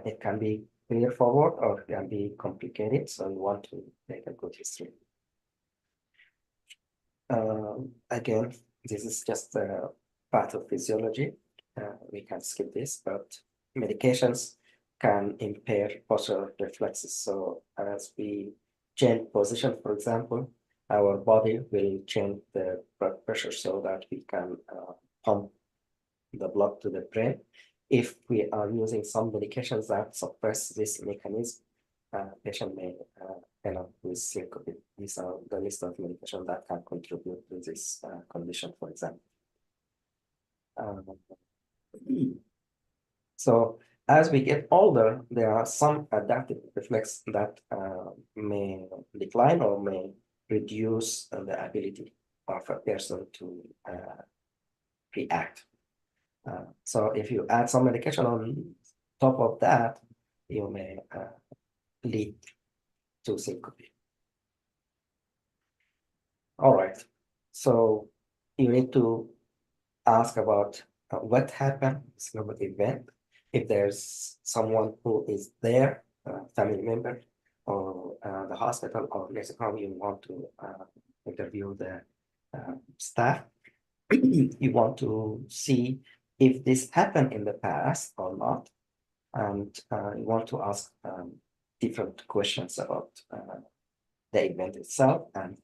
It can be straightforward or it can be complicated. So you want to take a good history. Again, this is just a pathophysiology. We can skip this, but medications can impair postural reflexes. So as we change position, for example, our body will change the blood pressure so that we can pump the blood to the brain. If we are using some medications that suppress this mechanism, patient may end up with syncope. These are the list of medications that can contribute to this condition, for example. So as we get older, there are some adaptive reflexes that may decline or may reduce the ability of a person to react. So if you add some medication on top of that, you may lead to syncope. All right, so you need to ask about what happened, single event. If there's someone who is there, family member, or the hospital or nursing home, you want to interview the staff. You want to see if this happened in the past or not, and you want to ask different questions about the event itself and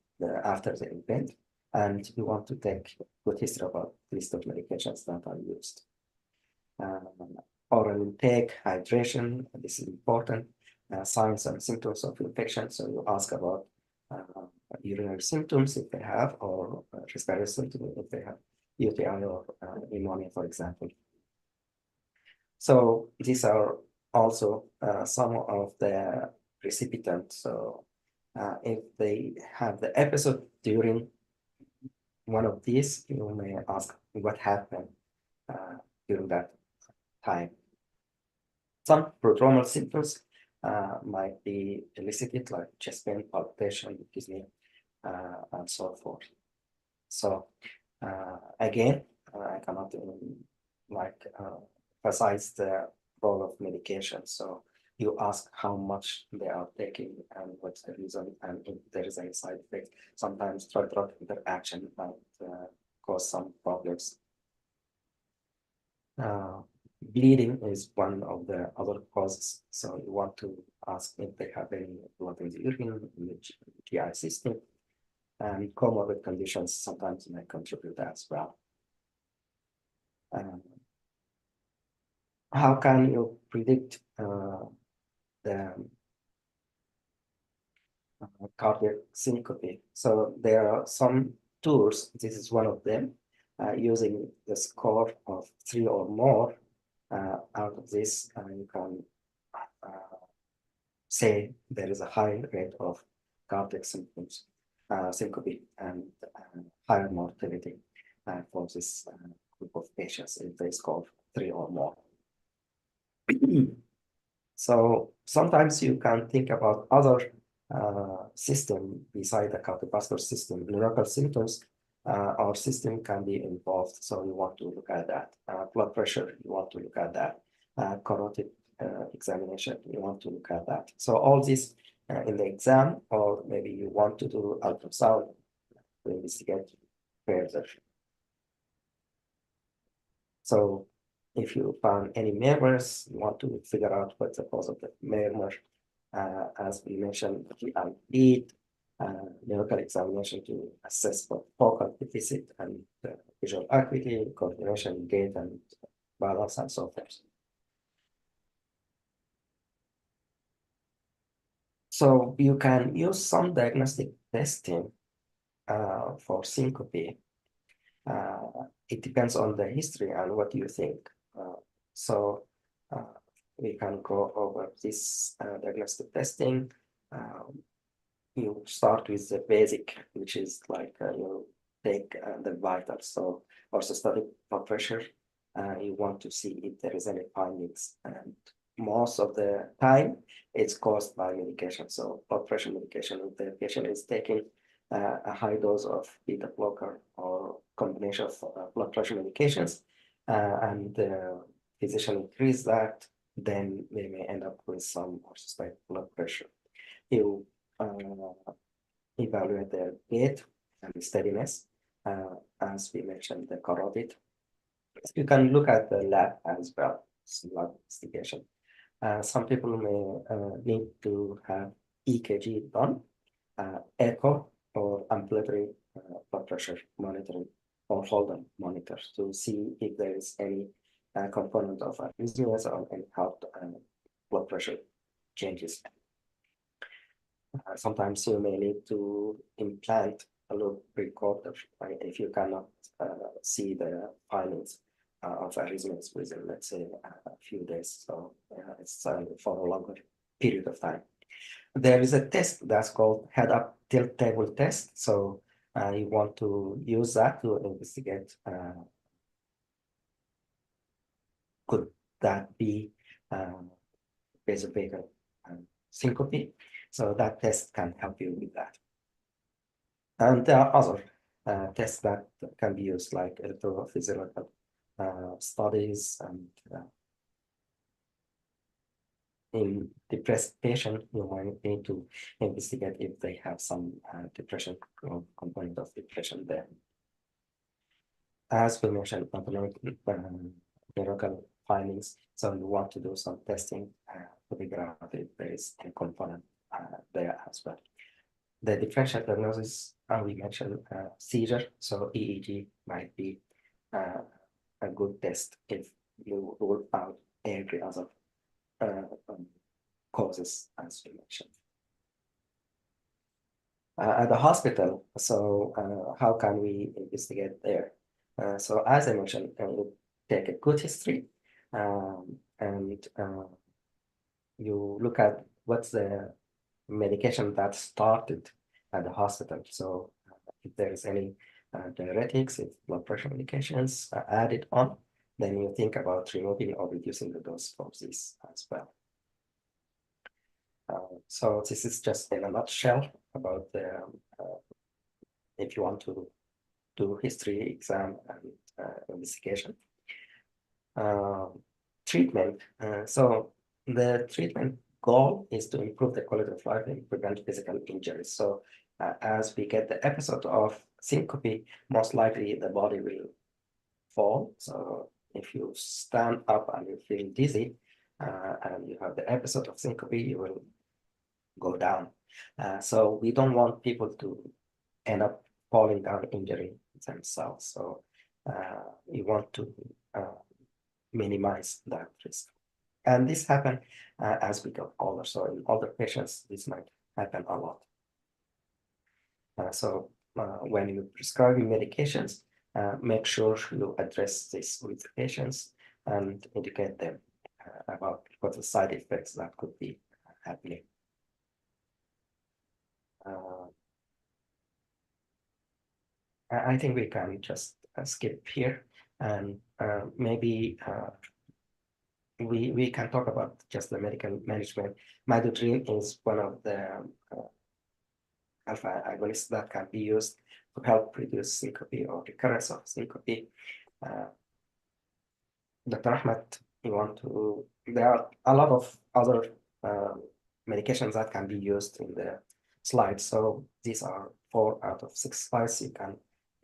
after the event, and you want to take good history about the list of medications that are used. Oral intake, hydration, this is important. Signs and symptoms of infection, so you ask about urinary symptoms if they have, or respiratory symptoms if they have UTI or pneumonia, for example. So these are also some of the precipitants. So if they have the episode during one of these, you may ask what happened during that time. Some prodromal symptoms might be elicited, like chest pain, palpitation, dyspnea, and so forth. So again, I cannot emphasize the role of medication. So you ask how much they are taking and what's the reason, and if there is any side effect. Sometimes drug-drug interaction might cause some problems. Bleeding is one of the other causes. So you want to ask if they have any blood in the urine, in the GI system, and comorbid conditions sometimes may contribute as well. How can you predict the cardiac syncope? So there are some tools. This is one of them, using the score of 3 or more. Out of this, you can say there is a high rate of cardiac symptoms, syncope, and higher mortality for this group of patients if they score 3 or more. So sometimes you can think about other system beside the cardiovascular system. Neurological symptoms, our system can be involved, so you want to look at that. Blood pressure, you want to look at that. Carotid examination, you want to look at that. So all this in the exam, or maybe you want to do ultrasound to investigate further. So if you found any murmurs, you want to figure out what's the cause of the murmur. As we mentioned, GI bleed, neurological examination to assess for focal deficit and visual acuity, coordination, gait, and balance, and so forth. So you can use some diagnostic testing for syncope. It depends on the history and what you think. So we can go over this diagnostic testing. You start with the basic, which is like you take the vitals, so orthostatic blood pressure. You want to see if there is any findings, and most of the time it's caused by medication. So blood pressure medication, if the patient is taking a high dose of beta blocker or combination of blood pressure medications, and the physician increase that, then they may end up with some orthostatic blood pressure. You evaluate the gait and steadiness, as we mentioned, the carotid. You can look at the lab as well, lab investigation. Some people may need to have EKG done, echo or ambulatory blood pressure monitoring or Holden monitor to see if there is any component of arrhythmias or any heart blood pressure changes. Sometimes you may need to implant a loop recorder, right, if you cannot see the findings of arrhythmias within, let's say, a few days. So it's for a longer period of time. There is a test that's called head-up tilt table test. So you want to use that to investigate could that be vasovagal syncope. So that test can help you with that. And there are other tests that can be used, like electrophysiological studies, and in depressed patient, you might need to investigate if they have some depression component of depression there. As we mentioned, neurological findings, so you want to do some testing to figure out if there is a component there as well. The differential diagnosis, we mentioned seizure, so EEG might be a good test if you rule out every other causes, as we mentioned. At the hospital, so how can we investigate there? So as I mentioned, you take a good history, and you look at what's the medication that started at the hospital. So if there is any diuretics, if blood pressure medications are added on, then you think about removing or reducing the dose from this as well. So this is just in a nutshell about the, if you want to do history exam and investigation. Treatment, so the treatment goal is to improve the quality of life and prevent physical injuries. So as we get the episode of syncope, most likely the body will fall. So if you stand up and you feel dizzy and you have the episode of syncope, you will go down. So we don't want people to end up falling down, injuring themselves. So you want to minimize that risk. And this happens as we get older. So in older patients, this might happen a lot. So when you prescribe medications, make sure you address this with the patients and educate them about what the side effects that could be happening. I think we can just skip here, and maybe we can talk about just the medical management. Midodrine is one of the alpha agonists that can be used to help reduce syncope or recurrence of syncope. Dr. Ahmed, you want to, there are a lot of other medications that can be used in the slides. So these are 4 out of 6 slides. You can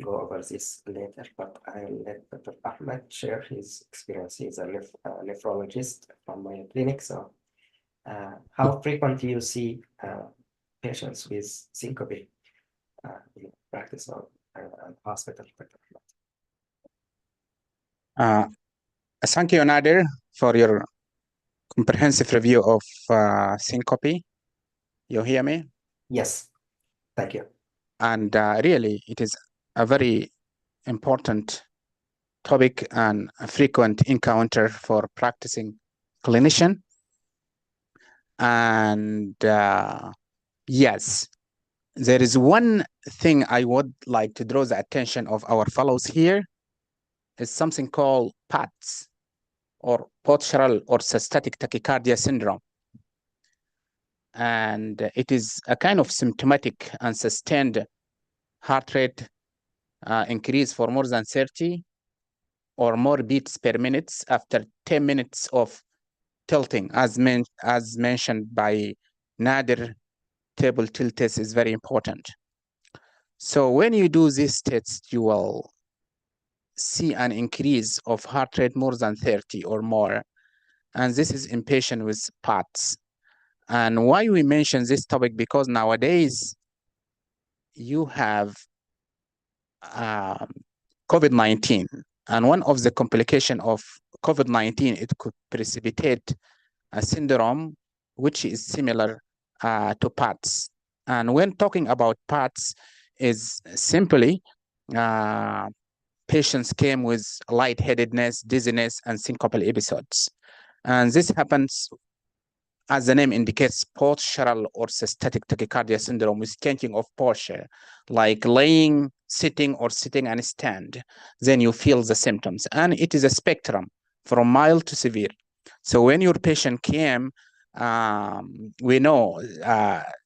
go over this later, but I'll let Dr. Ahmed share his experience. He's a nephrologist from my clinic. So how frequent do you see patients with syncope in practice or hospital? Thank you, Nader, for your comprehensive review of syncope. You hear me? Yes, thank you. And really, it is a very important topic and a frequent encounter for practicing clinician. And yes, there is one thing I would like to draw the attention of our fellows here is something called PATS, or postural or systolic tachycardia syndrome. And it is a kind of symptomatic and sustained heart rate increase for more than 30 or more beats per minute after 10 minutes of tilting, as mentioned by Nader. Table tilt test is very important. So when you do this test, you will see an increase of heart rate more than 30 or more. And this is in patient with PATS. And why we mention this topic? Because nowadays you have COVID-19. And one of the complications of COVID-19, it could precipitate a syndrome which is similar to PATS. And when talking about PATS, is simply patients came with lightheadedness, dizziness, and syncopal episodes. And this happens, as the name indicates, postural or systolic tachycardia syndrome with changing of posture, like laying, sitting, or sitting and stand. Then you feel the symptoms. And it is a spectrum from mild to severe. So when your patient came, we know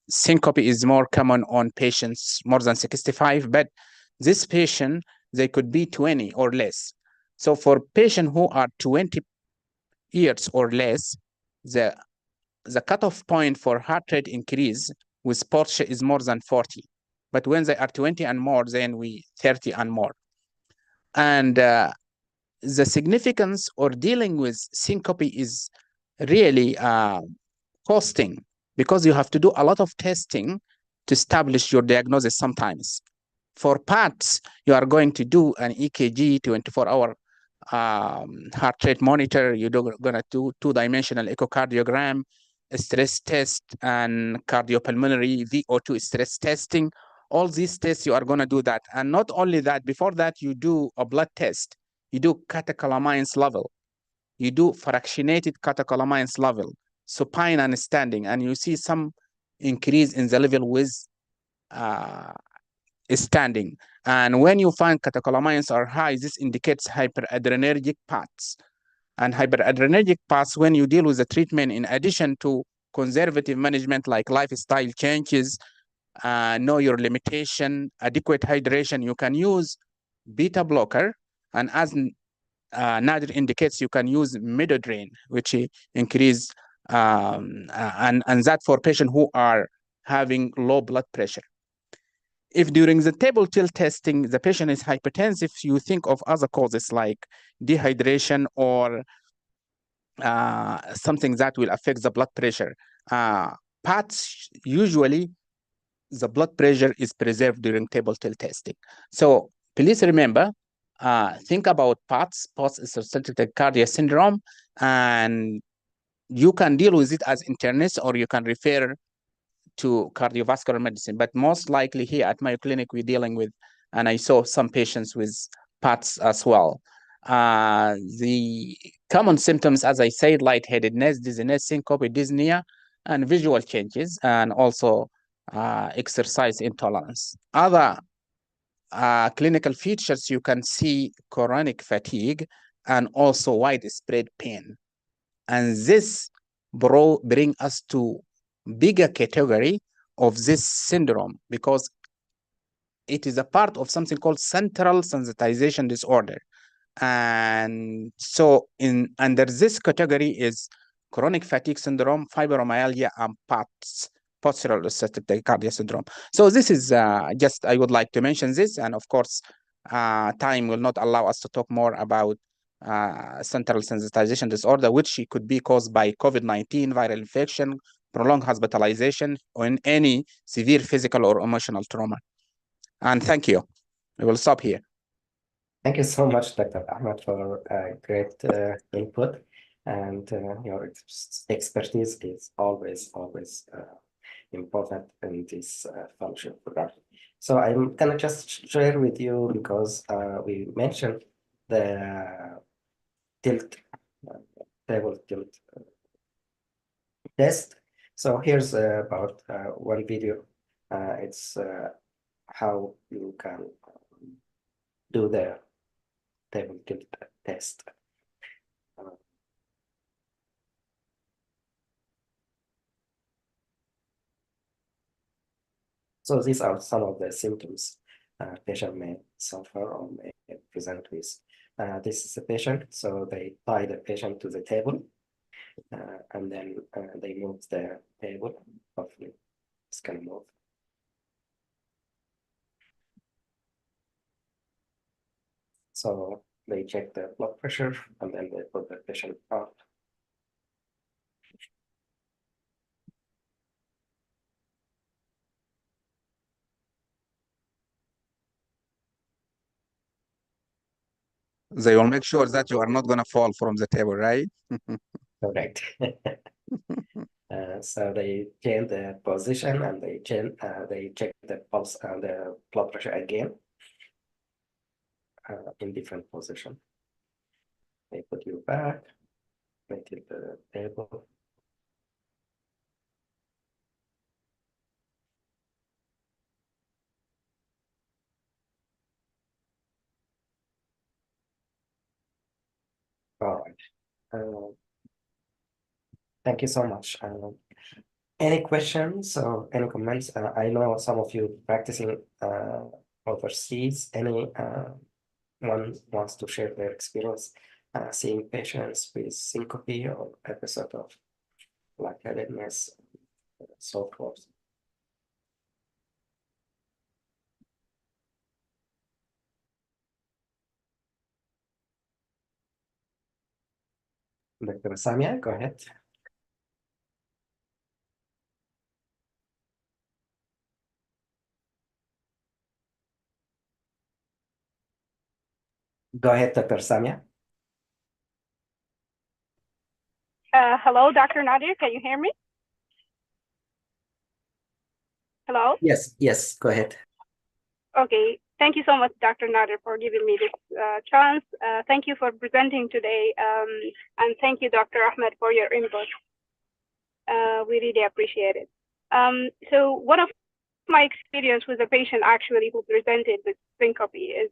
syncope is more common on patients more than 65, but this patient, they could be 20 or less. So for patients who are 20 years or less, the cutoff point for heart rate increase with posture is more than 40. But when they are 20 and more, then we 30 and more. And the significance or dealing with syncope is really costing, because you have to do a lot of testing to establish your diagnosis sometimes. For PATS, you are going to do an EKG, 24-hour heart rate monitor. You're going to do two-dimensional echocardiogram, stress test, and cardiopulmonary VO2 stress testing. All these tests, you are going to do that. And not only that, before that, you do a blood test. You do catecholamines level. You do fractionated catecholamines level, supine and standing, and you see some increase in the level with standing. And when you find catecholamines are high, this indicates hyperadrenergic PATS. And hyperadrenergic PATS, when you deal with the treatment, in addition to conservative management like lifestyle changes, know your limitation, adequate hydration, you can use beta blocker. And as Nader indicates, you can use midodrine, which increase, and that for patients who are having low blood pressure. If during the table tilt testing, the patient is hypertensive, you think of other causes like dehydration or something that will affect the blood pressure. PATS, usually the blood pressure is preserved during table tilt testing. So please remember, think about PATS. PATS is systolic tachycardia syndrome, and you can deal with it as internist or you can refer to cardiovascular medicine. But most likely here at my clinic, we're dealing with, and I saw some patients with PATS as well. The common symptoms, as I said, lightheadedness, dizziness, syncope, dyspnea, and visual changes, and also exercise intolerance. Other clinical features, you can see chronic fatigue and also widespread pain. And this bring us to bigger category of this syndrome, because it is a part of something called central sensitization disorder. And so under this category is chronic fatigue syndrome, fibromyalgia, and PATS, postural orthostatic tachycardia syndrome. So this is just, I would like to mention this. And of course, time will not allow us to talk more about central sensitization disorder, which could be caused by COVID-19, viral infection, prolonged hospitalization, or in any severe physical or emotional trauma. And thank you. I will stop here. Thank you so much, Dr. Ahmed, for great input. And your expertise is always important in this function program. So I'm gonna just share with you because we mentioned the tilt table tilt test. So here's about one video. It's how you can do the table tilt test. So these are some of the symptoms patient may suffer or may present with. This is a patient, so they tie the patient to the table and then they move the table. Hopefully this can move. So they check the blood pressure and then they put the patient out. They will make sure that you are not going to fall from the table, right? Correct. So they change the position and they check the pulse and the blood pressure again in different position. They put you back, they tilt the table. All right. Thank you so much. Any questions or any comments? I know some of you practicing overseas. Any one wants to share their experience seeing patients with syncope or episode of lightheadedness, so forth. Dr. Samia, go ahead. Go ahead, Dr. Samia. Hello, Dr. Nadir, can you hear me? Hello? Yes, go ahead. Okay, thank you so much, Dr. Nadir, for giving me this chance. Thank you for presenting today, and thank you, Dr. Ahmed, for your input. We really appreciate it. So one of my experience with a patient actually who presented with syncope is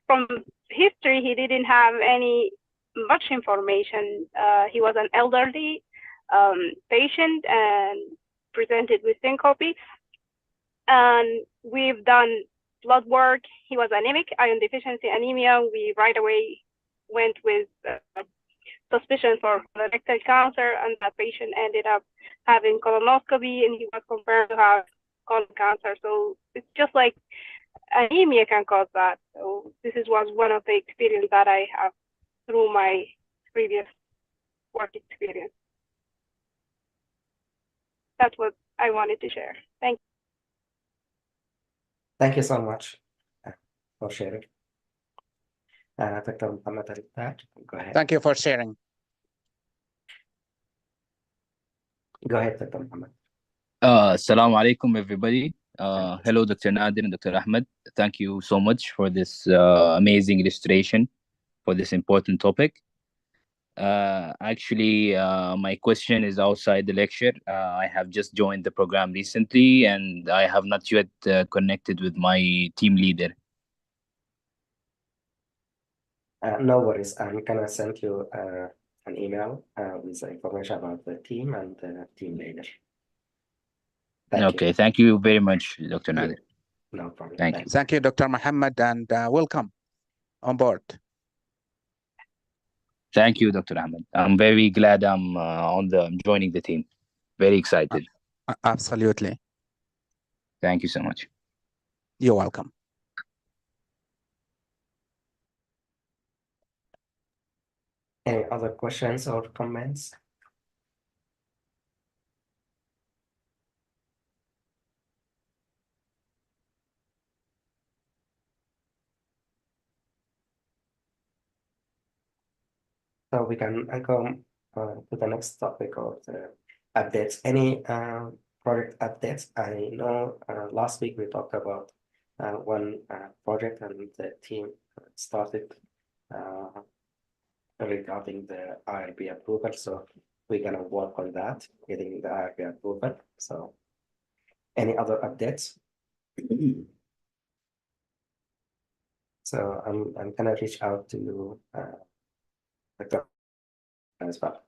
from history, he didn't have any much information. He was an elderly patient and presented with syncope. And we've done blood work. He was anemic, iron deficiency anemia. We right away went with suspicion for colorectal cancer, and that patient ended up having colonoscopy, and he was confirmed to have colon cancer. So it's just like anemia can cause that. So this was one of the experience that I have through my previous work experience. That's what I wanted to share. Thank you. Thank you so much for sharing. Dr. Muhammad Al-Taj, go ahead. Thank you for sharing. Go ahead, Dr. Muhammad. Assalamu alaikum, everybody. Hello, Dr. Nadir and Dr. Ahmed. Thank you so much for this amazing illustration for this important topic. Actually, my question is outside the lecture. I have just joined the program recently, and I have not yet connected with my team leader. No worries. I'm gonna send you an email with information about the team and the team leader. Okay, thank you very much, Dr. Nadir. No problem. Thank you. Thank you, Dr. Muhammad, and welcome on board. Thank you, Dr. Ahmed. I'm very glad I'm joining the team. Very excited. Absolutely. Thank you so much. You're welcome. Any other questions or comments? So we can go to the next topic or updates, any project updates? I know last week we talked about one project and the team started regarding the IRB approval. So we're gonna work on that, getting the IRB approval. So any other updates? So I'm gonna reach out to you as well.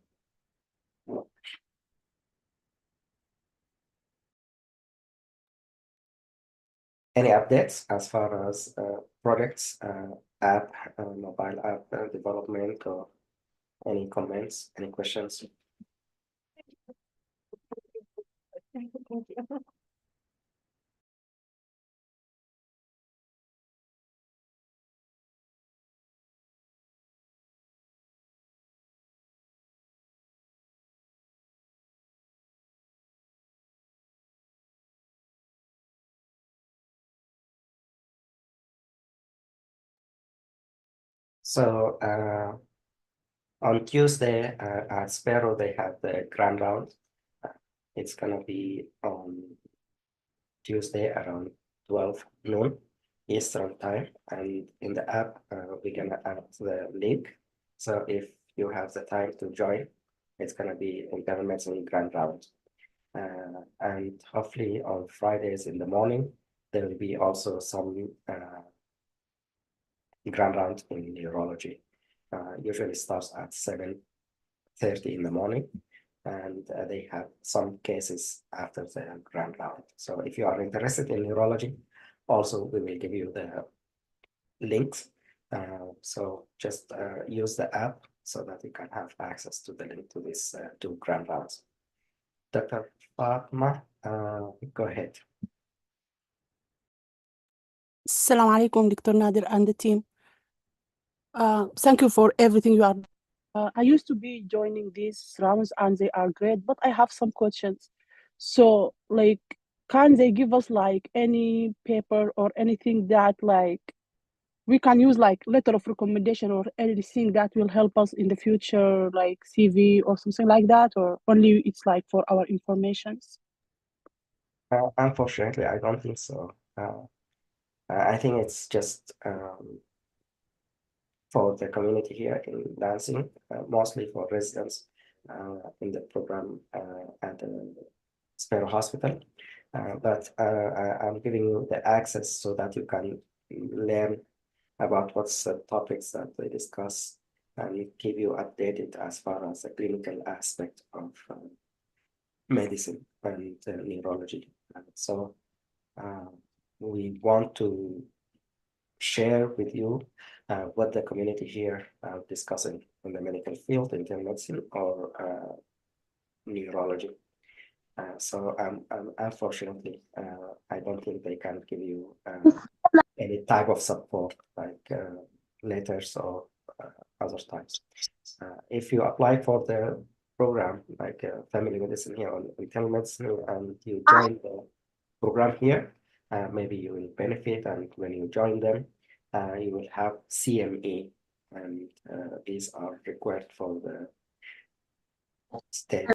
Any updates as far as projects, app, mobile app development, or any comments, any questions? So on Tuesday at Sparrow, they have the grand round. It's gonna be on Tuesday around 12 noon Eastern time, and in the app we're gonna add the link. So if you have the time to join, it's gonna be internal medicine grand round. And hopefully on Fridays in the morning, there will be also some grand round in neurology. Usually starts at 7:30 in the morning, and they have some cases after the grand round. So if you are interested in neurology, also we will give you the links. So just use the app so that you can have access to the link to these two grand rounds. Dr. Fatma, go ahead. Assalamu alaikum, Dr. Nader and the team. Thank you for everything you are. I used to be joining these rounds and they are great, but I have some questions. So, like, can they give us like any paper or anything that like we can use, like letter of recommendation or anything that will help us in the future, like CV or something like that, or only it's like for our informations? Unfortunately, I don't think so. I think it's just for the community here in Lansing, mostly for residents in the program at the Sparrow Hospital. But I'm giving you the access so that you can learn about what's the topics that they discuss and keep you updated as far as the clinical aspect of medicine and neurology. So we want to share with you what the community here are discussing in the medical field, internal medicine or neurology. So unfortunately, I don't think they can give you any type of support like letters or other types. If you apply for the program like family medicine here on internal medicine and you join the program here, maybe you will benefit, and when you join them, you will have CME, and these are required for the state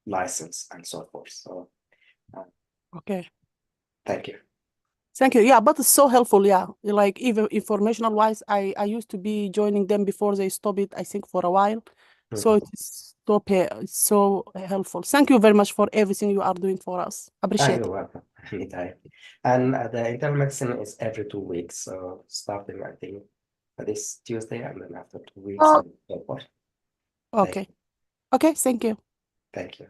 license and so forth. So, Okay. thank you. Thank you. Yeah, but it's so helpful. Yeah, like even informational wise, I used to be joining them before they stop it, I think, for a while. So it's so helpful. Thank you very much for everything you are doing for us. Appreciate You're it. welcome. Anytime. And the internal medicine is every 2 weeks. So starting, I think, this Tuesday, and then after 2 weeks, and so forth. Okay. Okay. Thank you. Thank you.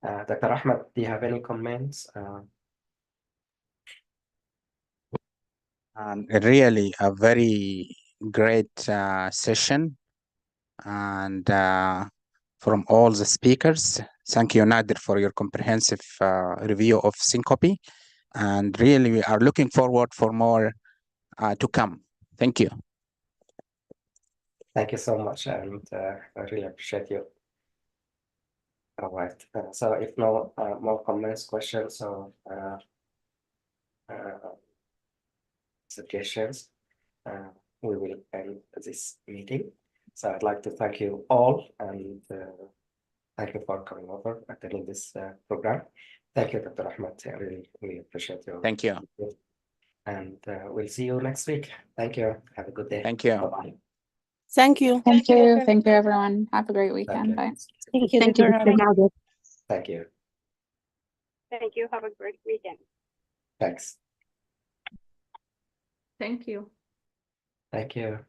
Dr. Ahmed, do you have any comments? Really a very great session, and from all the speakers. Thank you, Nader, for your comprehensive review of Syncope, and really we are looking forward for more to come. Thank you. Thank you so much, and I really appreciate you. All right. So if no more comments, questions, or suggestions, we will end this meeting. So I'd like to thank you all, and Thank you for coming over, attending this program. Thank you, Dr. Ahmed. I really appreciate your. Thank you. And we'll see you next week. Thank you. Have a good day. Thank you. Bye-bye. Thank you. Thank you. Thank you, everyone. Have a great weekend. you. Bye. Thank you, Thank you, Dr. Dr. Nader. Thank you. Thank you. Have a great weekend. Thanks. Thank you. Thank you.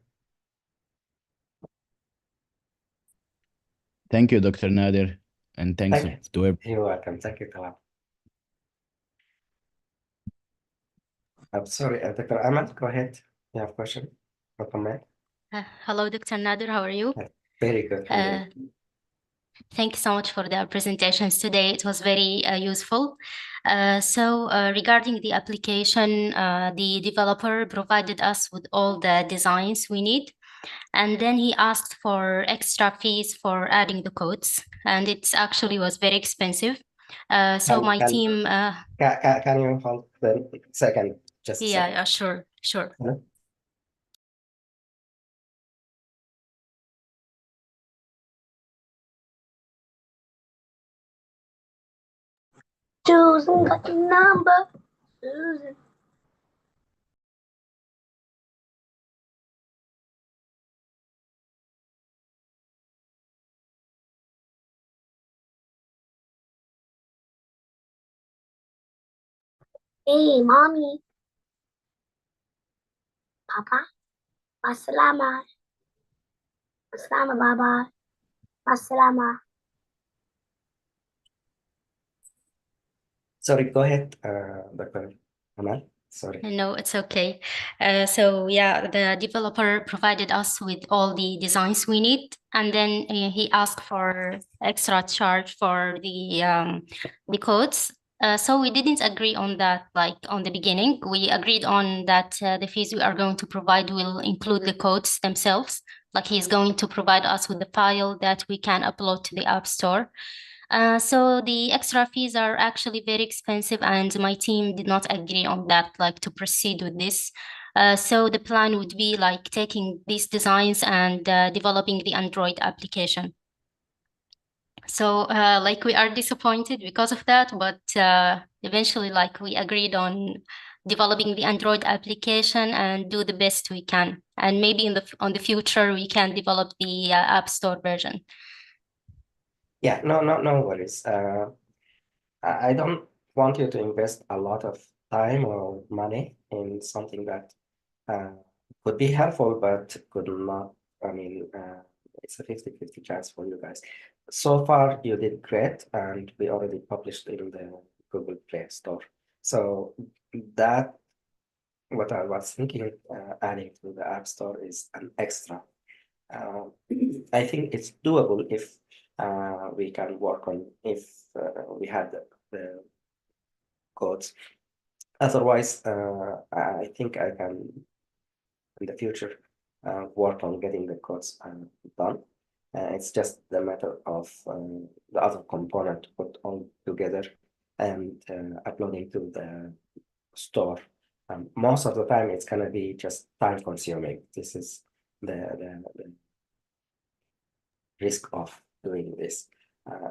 Thank you, Dr. Nader, and thanks Thank you. to everyone. You're welcome. Thank you, Kalam. I'm sorry, Dr. Ahmed, go ahead. You have a question or comment? Hello, Dr. Nader. How are you? Very good. Thank you so much for the presentations today. It was very useful. Regarding the application, the developer provided us with all the designs we need. And then he asked for extra fees for adding the codes. And it actually was very expensive. My team... Can you hold the second? Just a second. Yeah, sure. Yeah. Susan got the number. Susan. Hey, mommy. Papa. Masalama. Masalama, Baba. Masalama. Sorry, go ahead, Dr. Ahmed. Sorry. No, it's okay. The developer provided us with all the designs we need, and then he asked for extra charge for the codes. So we didn't agree on that, like on the beginning. We agreed on that the fees we are going to provide will include the codes themselves. Like he's going to provide us with the file that we can upload to the App Store. So the extra fees are actually very expensive, and my team did not agree on that, like to proceed with this. So the plan would be like taking these designs and developing the Android application. So like we are disappointed because of that, but eventually like we agreed on developing the Android application and do the best we can. And maybe on the future, we can develop the App Store version. Yeah, no worries. I don't want you to invest a lot of time or money in something that could be helpful, but could not. I mean, it's a 50-50 chance for you guys. So far, you did great, and we already published in the Google Play Store. So that, what I was thinking, adding to the App Store is an extra. I think it's doable if we can work on, if we had the codes. Otherwise, I think I can, in the future, work on getting the codes done. It's just the matter of the other component put all together and uploading to the store. Most of the time, it's going to be just time consuming. This is the risk of doing this.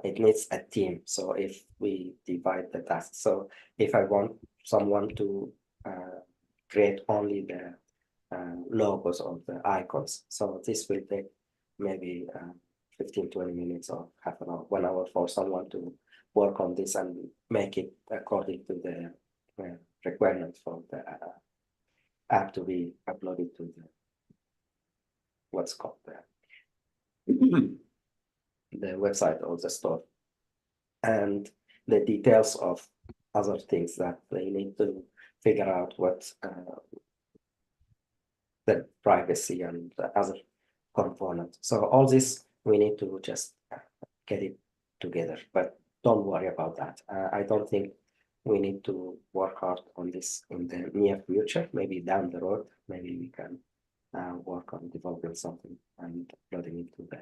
It needs a team. So if we divide the tasks, so if I want someone to create only the logos or the icons, so this will take maybe 15-20 minutes or half an hour, 1 hour for someone to work on this and make it according to the requirements for the app to be uploaded to the what's called the website or the store, and the details of other things that they need to figure out what the privacy and the other component. So all this we need to just get it together, but don't worry about that. I don't think we need to work hard on this in the near future. Maybe down the road, maybe we can work on developing something and uploading it to the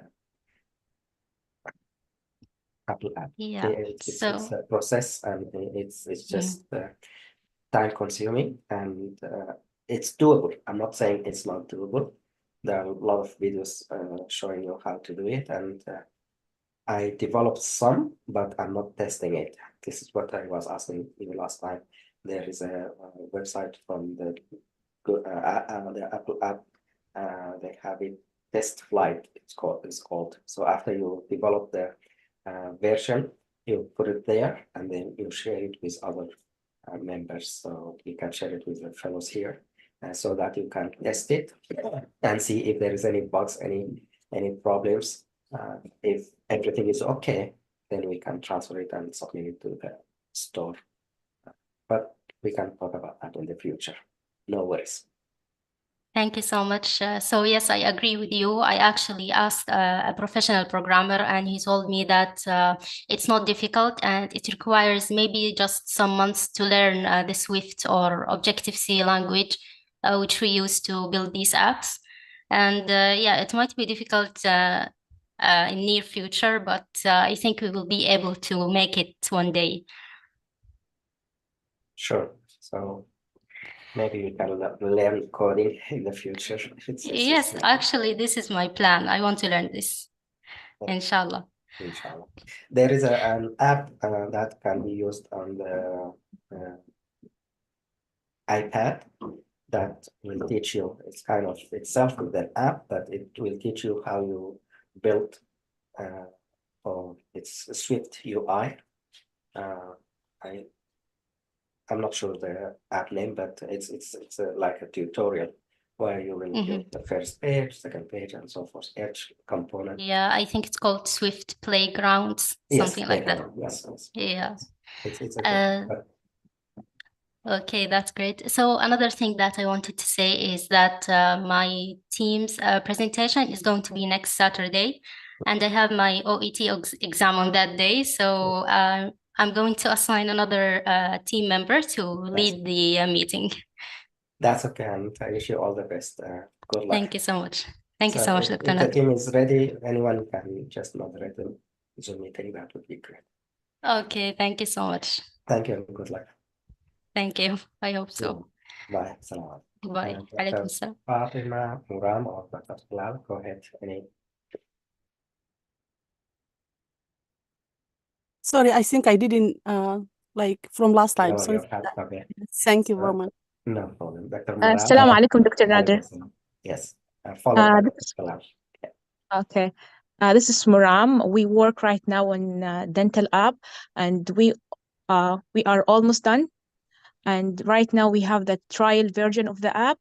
Apple app. Yeah, it's a process, and it's just time consuming, and it's doable. I'm not saying it's not doable. There are a lot of videos showing you how to do it, and I developed some, but I'm not testing it. This is what I was asking you last time. There is a website from the Apple app. They have it test flight. It's called. So after you develop the version, you put it there, and then you share it with other members. So you can share it with the fellows here, so that you can test it and see if there is any bugs, any problems. If everything is okay, then we can transfer it and submit it to the store. But we can talk about that in the future. No worries. Thank you so much. So yes, I agree with you. I actually asked a professional programmer, and he told me that it's not difficult and it requires maybe just some months to learn the Swift or Objective-C language, which we use to build these apps. And yeah, it might be difficult in near future, but I think we will be able to make it one day. Sure. So maybe we can learn coding in the future. Yes, actually, this is my plan. I want to learn this, inshallah. Inshallah. There is an app that can be used on the iPad that will teach you. It's kind of itself with an app, but it will teach you how you build. Or it's a Swift UI. I'm not sure the app name, but it's like a tutorial where you will build the first page, second page, and so forth. Each component. Yeah, I think it's called Swift Playgrounds, something like that. Yes. Yeah. It's a Okay, that's great. So another thing that I wanted to say is that my team's presentation is going to be next Saturday, and I have my OET exam on that day. So I'm going to assign another team member to lead the meeting. That's okay, and I wish you all the best. Good luck. Thank you so much. Thank you so much, Dr. If the team is ready, anyone can just moderate the Zoom meeting. That would be great. Okay, thank you so much. Thank you and good luck. Thank you. I hope so. Bye. Salam. Bye. Alaikum salam. Fatima, Muram, or Dr. Bilal, go ahead. Sorry, I think I didn't like from last time. No, Sorry. okay. Thank you very much. No problem. Dr. Assalamu alaikum, Dr. Nader. Yes. Follow Bilal. Okay. This is Muram. We work right now on dental app, and we are almost done. And right now we have the trial version of the app.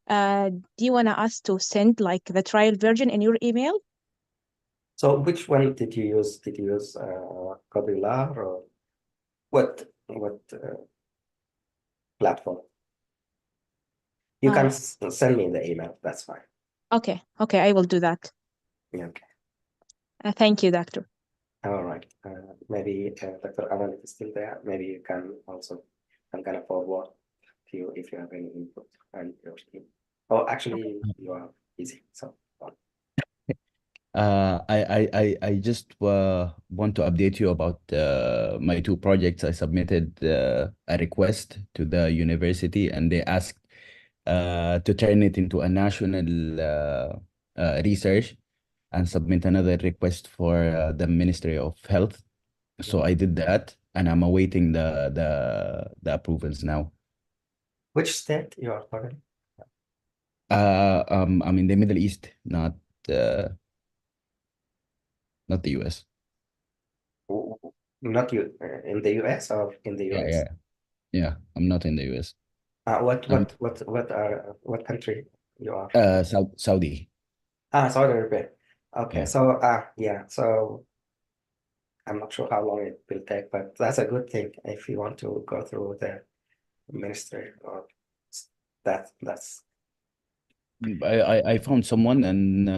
Do you want us to send like the trial version in your email? So which one did you use? Did you use Codula or what platform? You can send me the email. That's fine. Okay, I will do that. Yeah, okay. Thank you, doctor. All right. Maybe Dr. Alan is still there. Maybe you can also, I'm gonna forward to you if you have any input and your team. Oh, actually, you are busy. So. I just want to update you about my two projects. I submitted a request to the university, and they asked to turn it into a national research and submit another request for the Ministry of Health. So I did that, and I'm awaiting the approvals now. Which state you are talking? I'm in the Middle East, not the US. Not you in the US or in the US? Yeah. I'm not in the US. What country you are? Saudi. Saudi Arabia. Okay, Yeah. so so I'm not sure how long it will take, but that's a good thing if you want to go through the ministry or that's. I found someone, and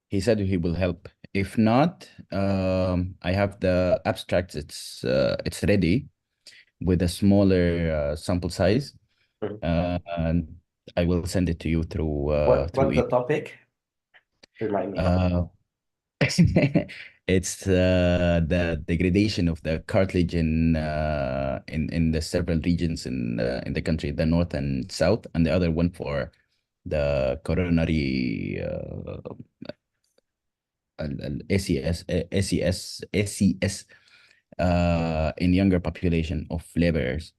he said he will help. If not, I have the abstract. It's ready with a smaller sample size, and I will send it to you through. What's the topic? Remind me. It's the degradation of the cartilage in the several regions in the country, the north and south, and the other one for the coronary ACS in younger population of laborers.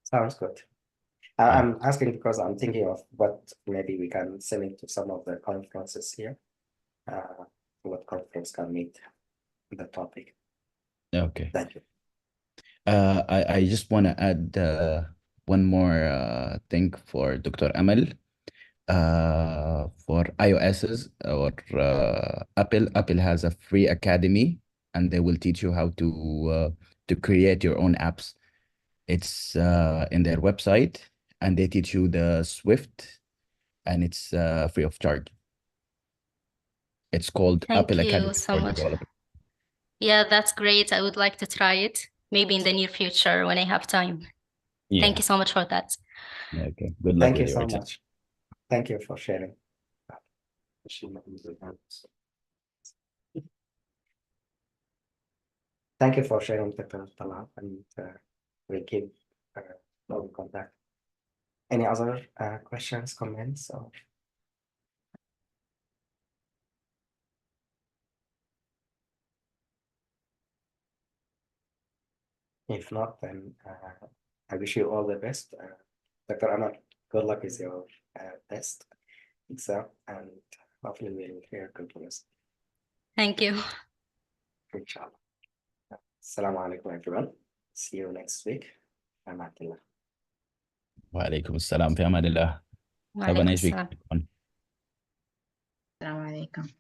Sounds good. I'm asking because I'm thinking of what maybe we can send it to some of the conferences here. What conference can meet the topic. Okay. Thank you. I just want to add one more thing for Dr. Amal. For iOSs or Apple has a free academy, and they will teach you how to create your own apps. It's in their website, and they teach you the Swift, and it's free of charge. It's called Apple Academy so for much. Developers. Yeah, that's great. I would like to try it maybe in the near future when I have time. Yeah. Thank you so much for that. Okay. Good luck. Thank you with so your much. Thank you for sharing. Thank you for sharing, Dr. Talal, and we'll keep in contact. Any other questions, comments? Or... If not, then I wish you all the best. Dr. Amal, good luck with your test exam, and hopefully we'll hear good news. Thank you. Inshallah. Assalamu alaikum, everyone. See you next week. Amadillah. Wa alaikum assalam fi amanillah. Have a nice week. Assalamu alaikum.